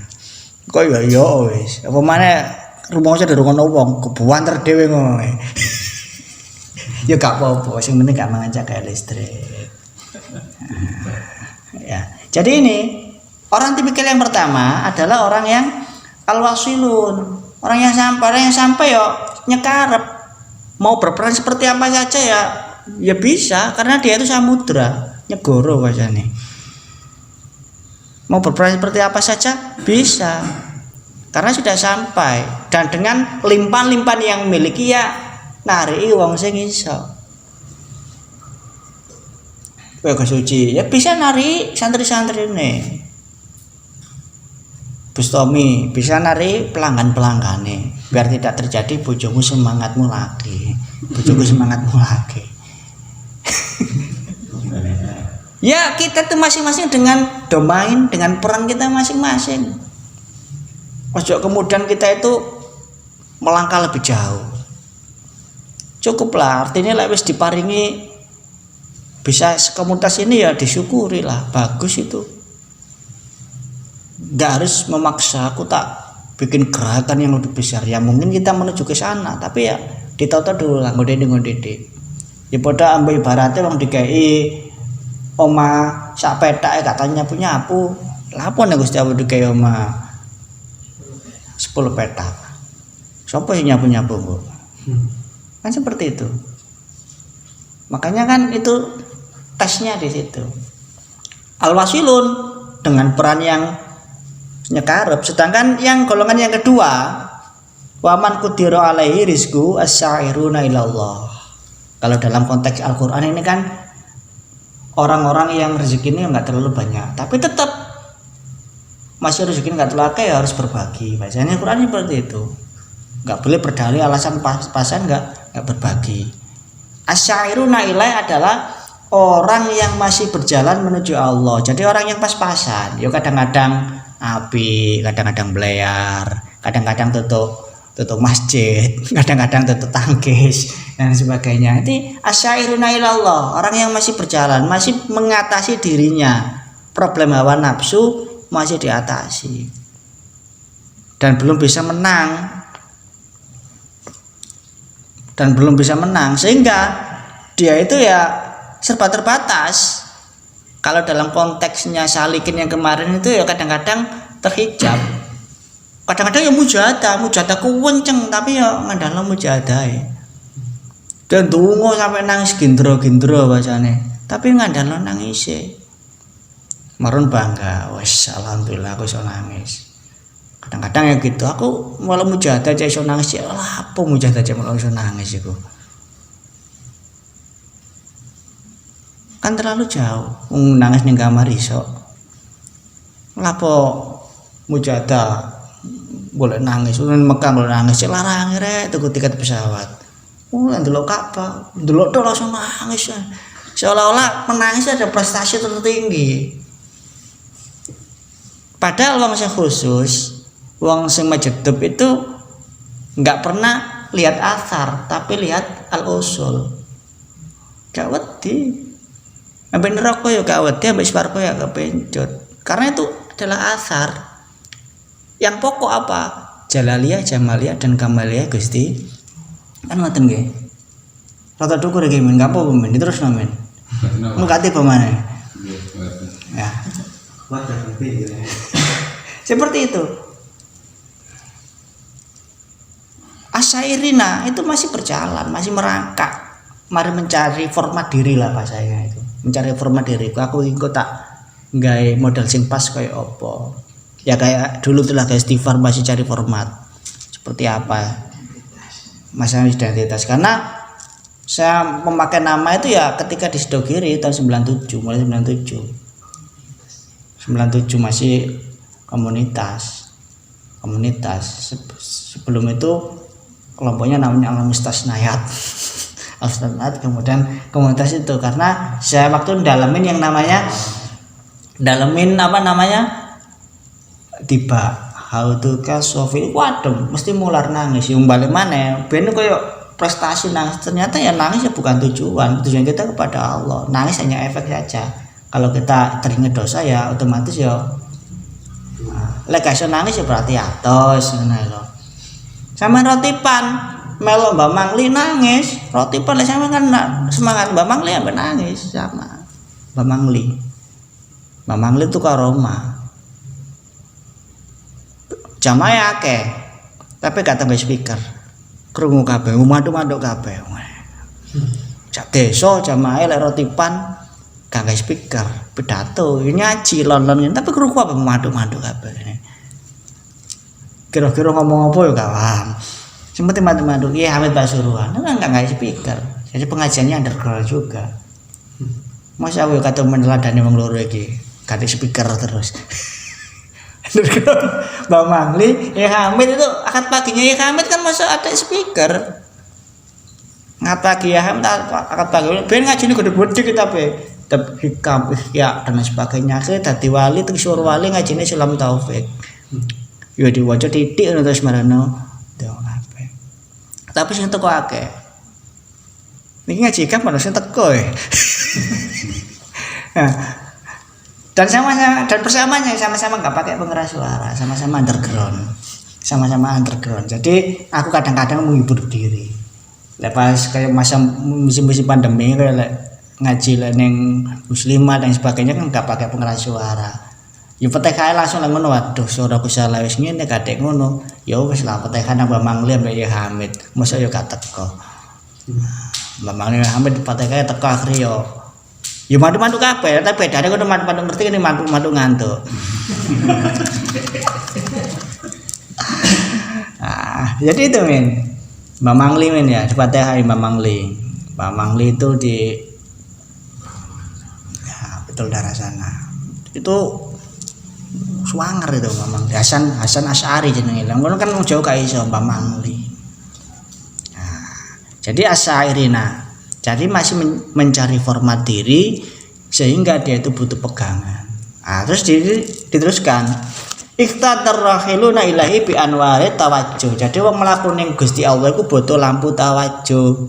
Kok ya wis. Apa maneh rumangsa dirungono wong kebuanter dhewe ngono. Ya gak apa-apa, sing penting gak mangajak listrik. Ya. Jadi ini orang tipikal yang pertama adalah orang yang al-wasilun, orang yang sampai yo nyekarep mau berperan seperti apa saja ya bisa karena dia itu samudra nyegoro wajane. Mau berperan seperti apa saja bisa karena sudah sampai dan dengan limpahan-limpahan yang miliki ya nariki wong sing iso. Kowe suci ya bisa nari santri-santri ini. Bustomi bisa nari pelanggan-pelanggane biar tidak terjadi bojomu semangatmu lagi. Ya kita tuh masing-masing dengan domain dengan peran kita masing-masing. Ojo kemudian kita itu melangkah lebih jauh. Cukuplah artinya lek wis diparingi bisa komunitas ini ya disyukuri lah, bagus itu. Gak harus memaksa aku tak bikin gerakan yang lebih besar ya mungkin kita menuju ke sana tapi ya ditata dulu lah ngode-ngode ya pada ambil ibaratnya wong dikai oma sak petak katanya punya nyapu lapon ya Gusti Allah dikai oma 10 petak siapa sih nyapu Bu kan seperti itu makanya kan itu tesnya di situ al-wasilun dengan peran yang nyekarep sedangkan yang golongan yang kedua waman qudira alaihi rizqu as-sa'iruna ilallah. Kalau dalam konteks Al-Qur'an ini kan orang-orang yang rezekinya enggak terlalu banyak tapi tetap masih rezeki enggak terlalu akeh ya harus berbagi. Bahasanya Al-Qur'an seperti itu. Enggak boleh berdalih alasan pas-pasan enggak berbagi. As-sa'iruna ilaihi adalah orang yang masih berjalan menuju Allah. Jadi orang yang pas-pasan. Ya kadang-kadang api, kadang-kadang belayar, kadang-kadang tutup masjid, kadang-kadang tutup tangkis dan sebagainya. Itu asyairuna ilallah, orang yang masih berjalan, masih mengatasi dirinya. Problem hawa nafsu masih diatasi. Dan belum bisa menang. Sehingga dia itu ya serba terbatas. Kalau dalam konteksnya salikin yang kemarin itu ya kadang-kadang terhijab. Kadang-kadang ya mujahadah kuwenceng tapi ya ngandalno mujahadah. Dan donga sampai nangis gendro-gendro bacane. Tapi ngandalno nangis e. Marun bangga, wes alhamdulillah aku iso nangis. Kadang-kadang ya gitu, aku malah mujahadah aja iso nangis ya. Lah apa mujahadah aja malah iso nangis iku. Kan terlalu jauh nangis ning kamar iso lapo mujahadah boleh nangis Mekah boleh nangis larang rek tuku tiket pesawat ndelok Ka'bah ndelok tok langsung nangis seolah-olah menangis ada prestasi tertinggi padahal wong sing khusus wong sing majedub itu enggak pernah lihat asar tapi lihat al-usul gak wedi sampai neraka ya gak wedi, sampai swarga ya kepencut. Karena itu adalah asar. Yang pokok apa? Jalaliyah, Jamaliyah dan Kamaliyah Gusti. Kan ngoten nggih. Rata dukur iki men, gak apa-apa men, terus men. Mengkati pemane. Ya. Seperti itu. Asyairina itu masih berjalan, masih merangkak, mari mencari format diri lah bahasanya itu, mencari format diriku. Aku ingin tak gawe model sing pas kayak opo ya, kayak dulu tuh lah kayak Istighfar masih cari format seperti apa masalah identitas. Karena saya memakai nama itu ya ketika di Sidogiri tahun 97, mulai 97 masih komunitas. Sebelum itu kelompoknya namanya Al-Mustasnayat. Al-Mustasnayat, kemudian komunitas itu karena saya waktu dalamin tiba how to Sofi, waduh mesti mular nangis yung balik mana ben koyo prestasi nangis, ternyata ya nangis ya bukan tujuan kita kepada Allah. Nangis hanya efek saja. Kalau kita teringat dosa ya otomatis ya lek iso nangis ya berarti atos ngono lho. Sama rotipan melo Mbak Mangli nangis, rotipan lek sama kan semangat Mbak Mangli ya nangis sama Mbak Mangli itu karoma. Jamaah akeh tapi gak tambah speaker. Krungu kabeh, madu-madu kabeh. Cak desa jamaah lek rotipan gak speaker, pidato, nyaji lon-lon tapi krungu apa madu-madu kabeh. Kira-kira ngomong apa ya gak paham. Seperti madu-madu, iya Hamid Pasuruan, kan gak speaker. Jadi pengajiannya underground juga. Masa aku kata meneladani wong loro iki, gak ada speaker terus. Mbak Mangli, ya Hamid itu akad paginya ya Hamid kan masa ada speaker. Akad pagi ya Hamid akad pagi. Ben ngaji ini gede-gede kita hikam ya dan sebagainya. Kita dadi wali terus wali ngaji ini Sulam Taufik. Ya diwaca titik terus marano. Tapi sing teko akeh. Niki ngaji kapan sing teko ya. Dan persamaannya sama-sama nggak pakai pengeras suara, sama-sama underground. Jadi aku kadang-kadang menghibur diri. Lepas kayak masa musim-musim pandemi kayak ngaji neng muslimah dan sebagainya kan nggak pakai pengeras suara. Ya petek langsung lah ngono, waduh suaraku salah wis ngene kadek ngono. Ya wis lah petekan Mbak Mangli ambek ya Hamid. Mosok yo gak teko. Mbak Mangli Hamid petekane teko akhir yo. Ya madu-madu kabeh, tapi bedane kok madu-madu ngerti ini madu-madu ngantuk. Jadi itu Mbak Mangli ya, di Fatihah Mbak Mangli. Mbak Mangli itu di ya betul daerah sana. Itu swanger itu Mbak Mangli. Hasan Asy'ari jenenge. Lah ngono kan jauh gak iso Mbak Mangli. Jadi Asyairina. Jadi masih mencari format diri sehingga dia itu butuh pegangan. Terus diteruskan. Iqtadar rahiluna ilahi bi anwari tawajjuh. Jadi wong mlaku ning Gusti Allah iku butuh lampu tawajjuh.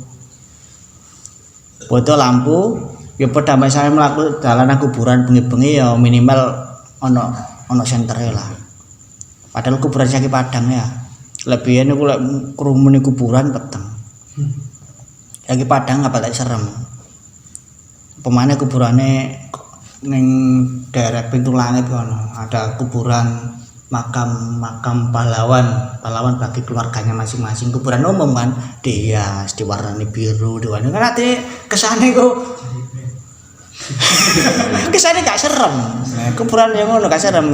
Butuh lampu ya padha misale mlaku dalanan kuburan bengi-bengi ya minimal ono sentere lah. Padahal kuburan Saki Padang ya. Lebihan niku lek krumune kuburan peteng. Lagi Padang apa tak serem. Pemane kuburane ning daerah pintu langit kono ada kuburan makam pahlawan bagi keluarganya masing-masing. Kuburan umum kan dihias diwarnai biru diwarnai kan ati kesane kok kesane gak serem. Kuburan yang ngono gak serem.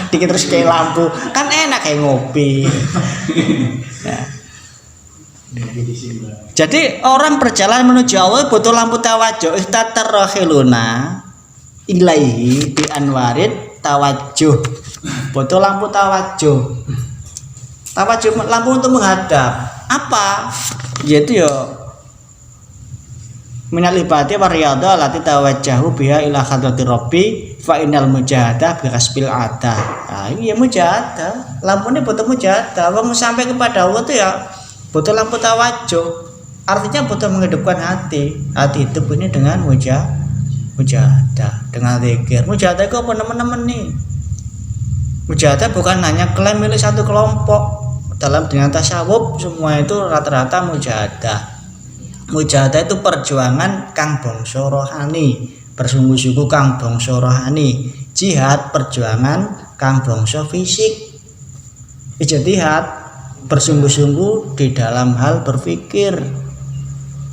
Dikit terus kayak lampu kan enak kayak ngopi. Ya. Jadi orang berjalan menuju Allah butuh lampu tawajjuh. Ikhtatar rahiluna ilaihi bi anwarid tawajjuh. Butuh lampu tawajjuh. Tawajjuh lampu untuk menghadap. Apa? Yaitu ya menyalibati wariyadha lati tawajjahu biha ila hadrati rabbi fa innal mujahadah bi kasbil ada. Nah, ini ya mujahadah. Lampunya butuh mujahadah. Wong sampai kepada Allah itu ya butuh lampu tawajjuh, artinya butuh menghidupkan hati itu bunyi dengan mujahadah, dengan zikir. Mujahadah itu apa teman-teman nih? Mujahadah bukan hanya klaim milik satu kelompok. Dalam dengan tasawuf semua itu rata-rata mujahadah. Mujahadah itu perjuangan kang bangsa rohani, bersungguh-sungguh kang bangsa rohani. Jihad perjuangan kang bangsa fisik. ijtihad, bersungguh-sungguh di dalam hal berpikir,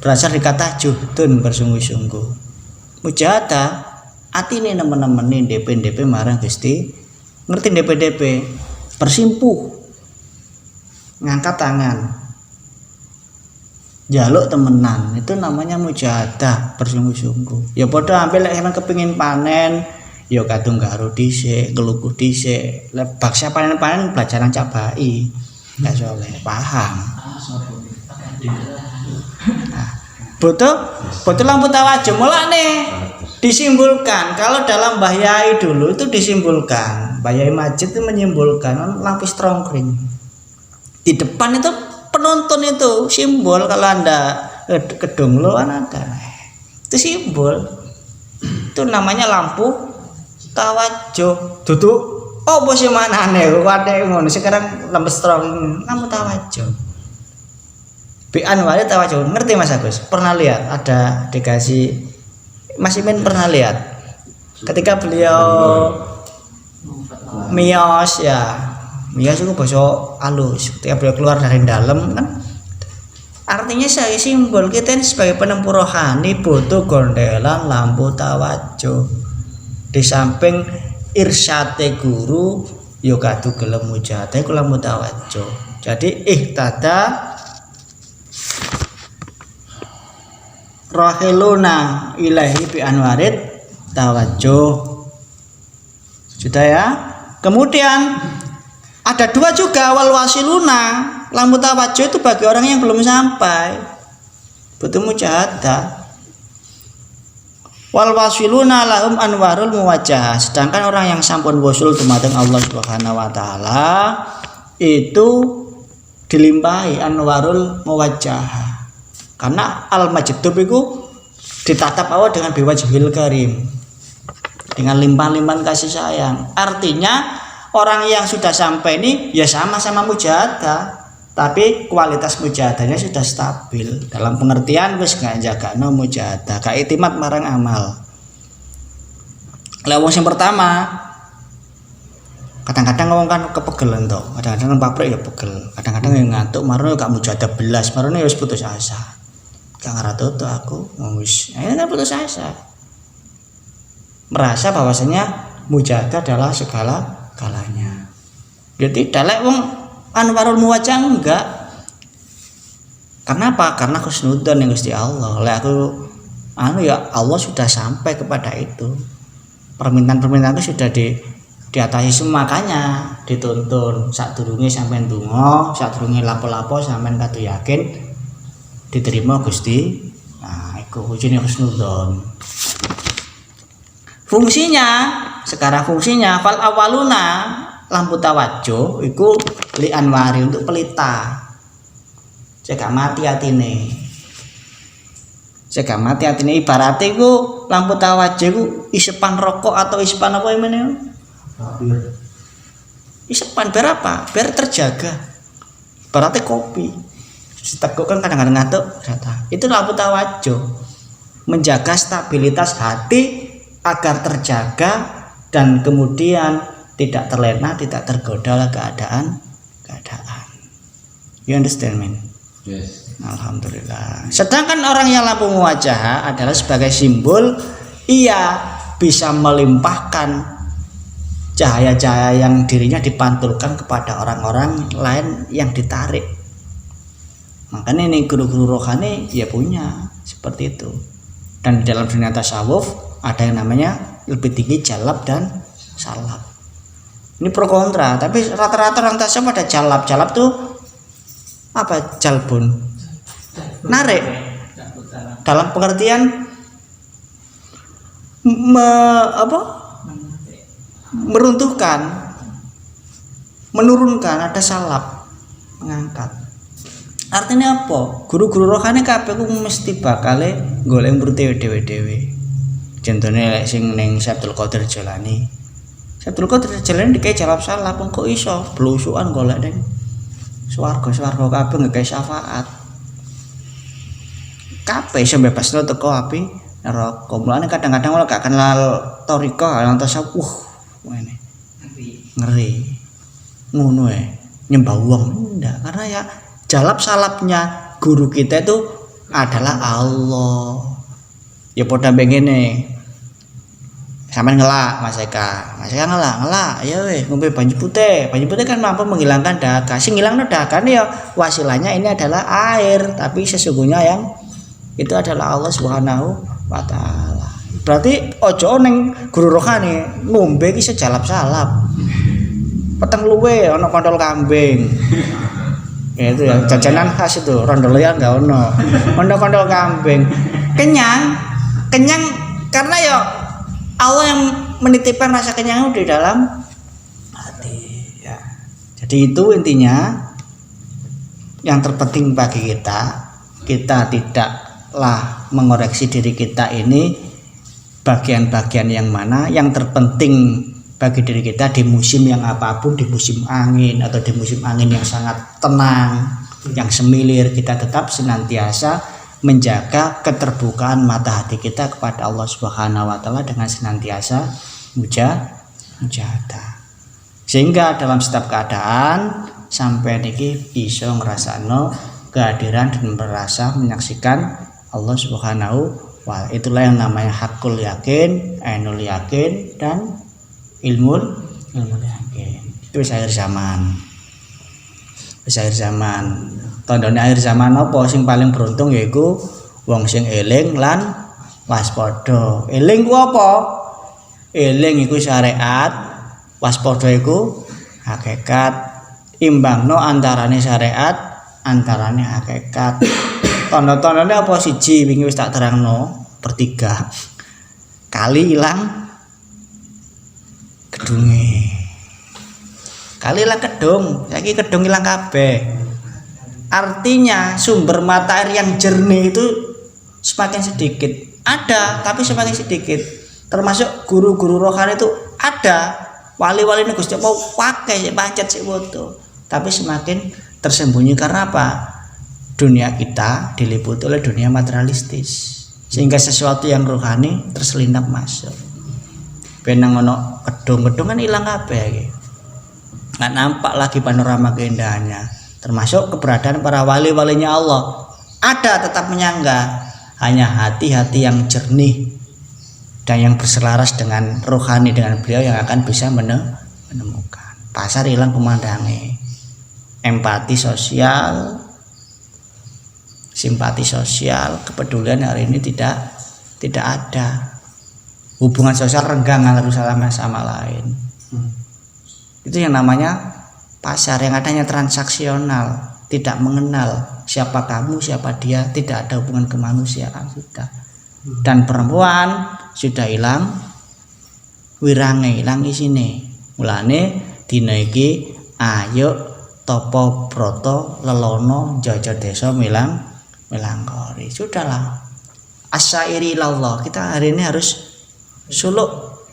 berasal di kata juhdun, bersungguh-sungguh. Mujahadah atine nemen-nemen DP marang Gusti, ngerti DP bersimpuh, ngangkat tangan, jaluk temenan, itu namanya mujahadah, bersungguh-sungguh. Ya padha ambil lek sampean kepengin panen, ya kadung garo dhisik, kelukuh dhisik. Lek baksa panen-panen belajaran cabai. Gak soleh, paham. Nah, butuh lampu tawajuh mulane disimbolkan. Kalau dalam Mbah Yai dulu itu disimbolkan. Mbah Yai Majid itu menyimpulkan lampu strongkring. Di depan itu penonton itu simbol, kalau Anda kedung lo ada. Itu simbol. Itu namanya lampu tawajuh. Duduk oh bos manane kok ngono. Sekarang lampu strong, lampu tawajuh. Bi Anwar tawajuh. Ngerti Mas Agus? Pernah lihat ada dikasih Mas Imin pernah lihat ketika beliau miyos ya. Miyos itu basa halus. Ketika beliau keluar dari dalam kan artinya saya simbol kita ini sebagai penempuh rohani butuh gondelan lampu tawajuh. Di samping irsyate guru yo kadu gelem mujahadah iku lampu tawajuh. Jadi ihtada rahiluna ilahi bi anwarid tawajuh. Sudah ya. Kemudian ada dua juga wal wasiluna, lampu tawajuh itu bagi orang yang belum sampai, butuh mujahadah. Wal wasiluna lahum anwarul muwajjah, sedangkan orang yang sampun wusul dumateng Allah Subhanahu wa taala itu dilimpahi anwarul muwajjah. Karena al majdub itu ditatap Allah dengan biwajhil karim, dengan limpahan-limpahan kasih sayang. Artinya orang yang sudah sampai ini ya sama-sama mujahadah, tapi kualitas mujahadahnya sudah stabil. Dalam pengertian wis gak jagakno mujahadah, gak itimat marang amal. Lah wong sing pertama kadang-kadang ngomong kan kepegelen to, kadang-kadang pabrik ya pegel, kadang-kadang yang ngantuk marane gak mujahadah belas, marane wis putus asa. Gak ngerti to aku wis, akhirnya putus asa. Merasa bahwasanya mujahadah adalah segala-galanya. Ya tidak, lek wong anwarul muwajjah enggak. Kenapa? Karena husnudzon yang Gusti Allah. Lek aku ya Allah sudah sampai kepada itu. Permintaan-permintaanku sudah diatasi semua, makanya dituntun sadurunge sampean donga, sadurunge lapo-lapo sampean kadu yakin diterima Gusti. Nah, iku ujine husnudzon. Sekarang fungsinya fal awaluna lampu tawajuh iku li anwari, untuk pelita. Cek mati atine. Ibaratnya iku lampu tawajuh iku isepan rokok atau isepan apa meneh? Isepan berapa? Biar terjaga. Ibaratnya kopi. Diteguk kan kadang-kadang ngantuk, itu lampu tawajuh. Menjaga stabilitas hati agar terjaga dan kemudian tidak terlena, tidak tergoda oleh keadaan. You understand, man? Yes. Alhamdulillah. Sedangkan orang yang lampu muwajjah adalah sebagai simbol ia bisa melimpahkan cahaya-cahaya yang dirinya dipantulkan kepada orang-orang lain yang ditarik. Makanya ini guru-guru rohani ya punya seperti itu. Dan di dalam dunia tasawuf ada yang namanya lebih tinggi jalab dan salab. Ini pro kontra, tapi rata-rata orang tasawuf ada jalab. Jalab tuh apa? Jalbun, narik. Dalam pengertian meruntuhkan, menurunkan. Ada salab, mengangkat. Artinya apa? Guru-guru rohani kabeh ku mesti bakale golek mrute dhewe-dhewe. Contohnya lek sing ning Sabtul Qadir Jalani. Sabtul Qadir Jalani dikai jawab salah, kok iso blusukan golek ning swarga kabeh ngekei syafaat. Kabeh iso bebasno teko api neraka. Mulane kadang-kadang ora gak kenal thariqah, lantas ngene. Ngeri. Ngono ae. nyembah uang, enggak, karena ya jalap salapnya guru kita itu adalah Allah. Ya poda begini sampean ngelak Mas Eka ngelak ya weh ngombe banyu putih kan mampu menghilangkan dahaga. Sing ngilangno dahaga ya wasilahnya ini adalah air, tapi sesungguhnya yang itu adalah Allah Subhanahu wa taala. Berarti ojo ning guru rohani ngombe iki sejalap salap. Peteng luwe ana kontol kambing. Ya itu ya jajanan khas itu, rondolean enggak ono. Ono kontol kambing. Kenyang karena ya Allah yang menitipkan rasa kenyang di dalam hati ya. Jadi itu intinya yang terpenting bagi kita tidaklah mengoreksi diri kita ini bagian-bagian yang mana yang terpenting bagi diri kita di musim yang apapun, di musim angin atau di musim angin yang sangat tenang, yang semilir, kita tetap senantiasa menjaga keterbukaan mata hati kita kepada Allah Subhanahu wa taala dengan senantiasa mujahadah. Sehingga dalam setiap keadaan sampai niki bisa ngrasakno kehadiran dan merasa menyaksikan Allah Subhanahu wa taala. Itulah yang namanya hakul yakin, ainul yakin dan ilmul yakin. Itu akhir zaman. Akhir zaman. Tandane akhir zaman apa sing paling beruntung yaiku wong sing eling lan waspada. Eling ku apa? Eling iku syariat, waspada iku hakikat. Imbangno antarane syariat, antarane hakikat. Tanda-tandane apa siji wingi wis tak terangno bertiga. Kali ilang gedunge. Kali ilang kedung, saiki kedung ilang kabeh. Artinya sumber mata air yang jernih itu semakin sedikit. Ada, tapi semakin sedikit. Termasuk guru-guru rohani itu ada. Wali-wali ini Gusti mau pakai pancet sik foto. Tapi semakin tersembunyi karena apa? Dunia kita diliputi oleh dunia materialistis. Sehingga sesuatu yang rohani terselinap masuk. Benang ono gedung-gedung kan hilang kabeh iki. Nggak nampak lagi panorama keindahannya. Termasuk keberadaan para wali-walinya Allah ada tetap menyangga, hanya hati-hati yang jernih dan yang berselaras dengan rohani dengan beliau yang akan bisa menemukan. Pasar hilang pemandangan, empati sosial, simpati sosial, kepedulian hari ini tidak ada. Hubungan sosial renggang harus sama lain. Itu yang namanya pasar, yang adanya transaksional, tidak mengenal siapa kamu, siapa dia, tidak ada hubungan kemanusiaan sudah. Dan perempuan sudah hilang wirange, hilang isine. Mulane dina iki ayo topo broto lelono jaja desa melangkori. Sudahlah. Asyairi ilallah. Kita hari ini harus suluk.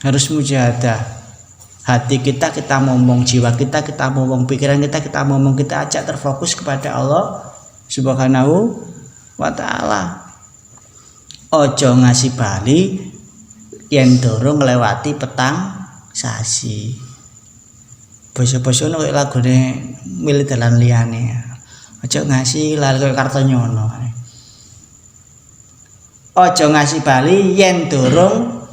Harus mujahadah. Hati kita ngomong, jiwa kita ngomong, pikiran kita ngomong, kita ajak terfokus kepada Allah Subhanahu wa taala. Ojo ngasih bali yen durung nglewati petang sasi. Basa-basa koyo lagune milih dalan liyane. Ojo ngasih lali koyo Kartonyono. Ojo ngasih bali yen durung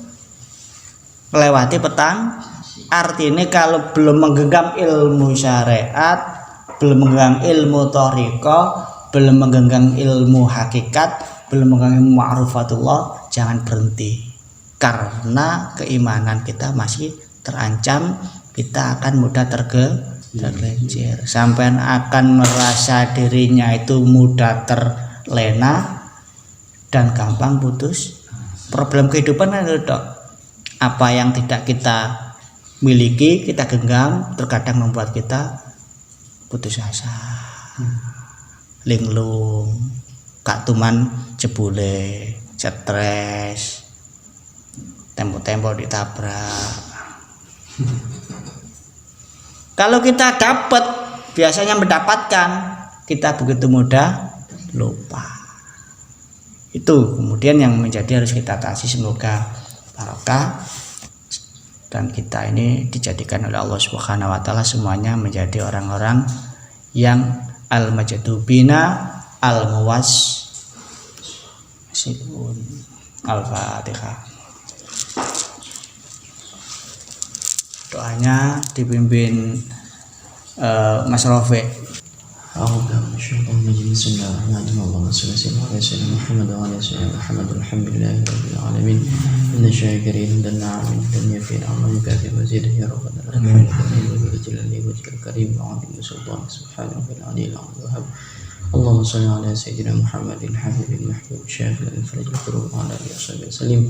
nglewati petang. Artinya kalau belum menggenggam ilmu syariat, belum menggenggam ilmu thariqah, belum menggenggam ilmu hakikat, belum menggenggam ilmu ma'rifatullah, jangan berhenti. Karena keimanan kita masih terancam, kita akan mudah tergelincir. Sampai akan merasa dirinya itu mudah terlena dan gampang putus. Problem kehidupan kan itu, apa yang tidak kita miliki, kita genggam, terkadang membuat kita putus asa, linglung, gak tuman jebule, stres, tempo-tempo ditabrak. Kalau kita dapat, biasanya mendapatkan, kita begitu mudah lupa. Itu kemudian yang menjadi harus kita atasi. Semoga barokah. dan kita ini dijadikan oleh Allah Subhanahu wa taala semuanya menjadi orang-orang yang al-majadubina al-muwassilun. Al-Fatihah. Doanya dipimpin Mas Rofiq. أعوذ بالله من الشيطان الرجيم بسم الله الرحمن الرحيم اللهم صل وسلم على سيدنا محمد وعلى سيدنا محمد والحمد لله رب العالمين إن الشاكرين دنا عامل الدنيا في نعمة كافي مزيد يا رب العالمين وجل لي وجهك الكريم وعظيم سلطان سبحان رب العلي العظيم الوهاب اللهم صل على سيدنا محمد الحبيب المحبوب شافع الفرج الكروب وعلى اله وصحبه وسلم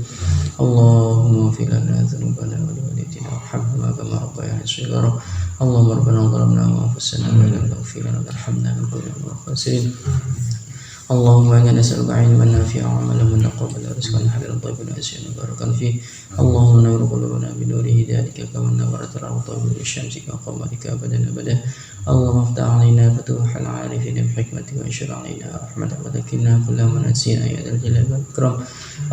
اللهم اغفر لنا ذنوبنا ولوالدينا وارحمهما كما ربيانا صغارا اللهم ربنا ظلمنا وانفسنا وان لم تغفر لنا وترحمنا لنكونن من الخاسرين اللهم انا نسالك علما نافعا وعملا متقبلا ورزقا حلالا طيبا واسعا مباركا فيه اللهم نور قلوبنا بنور هدايتك كما نورت الارض بنور الشمس كقمرك ابدا ابدا اللهم افتح علينا فتوح العارفين بحكمتك وانشر علينا رحمتك وذكرنا كل ما نسينا يا ذا الجلال والاكرام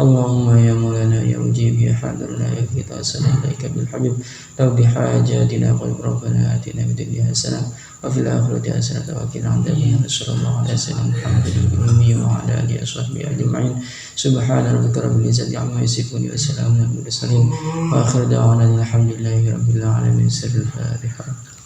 اللهم يا مولانا يا مجيب يا حاضرنا يا كتاب اليك بالحبيب لو بحاجاتنا قل ربنا اتنا في الدنيا حسنه وفي الآخرة حسنة وقنا عذاب النار صلى الله على سيدنا محمد الأمي وعلى آله وصحبه أجمعين سبحان ربك رب العزة عما يصفون وسلام على المرسلين وآخر دعوانا الحمد لله رب العالمين. سر الفاتحة.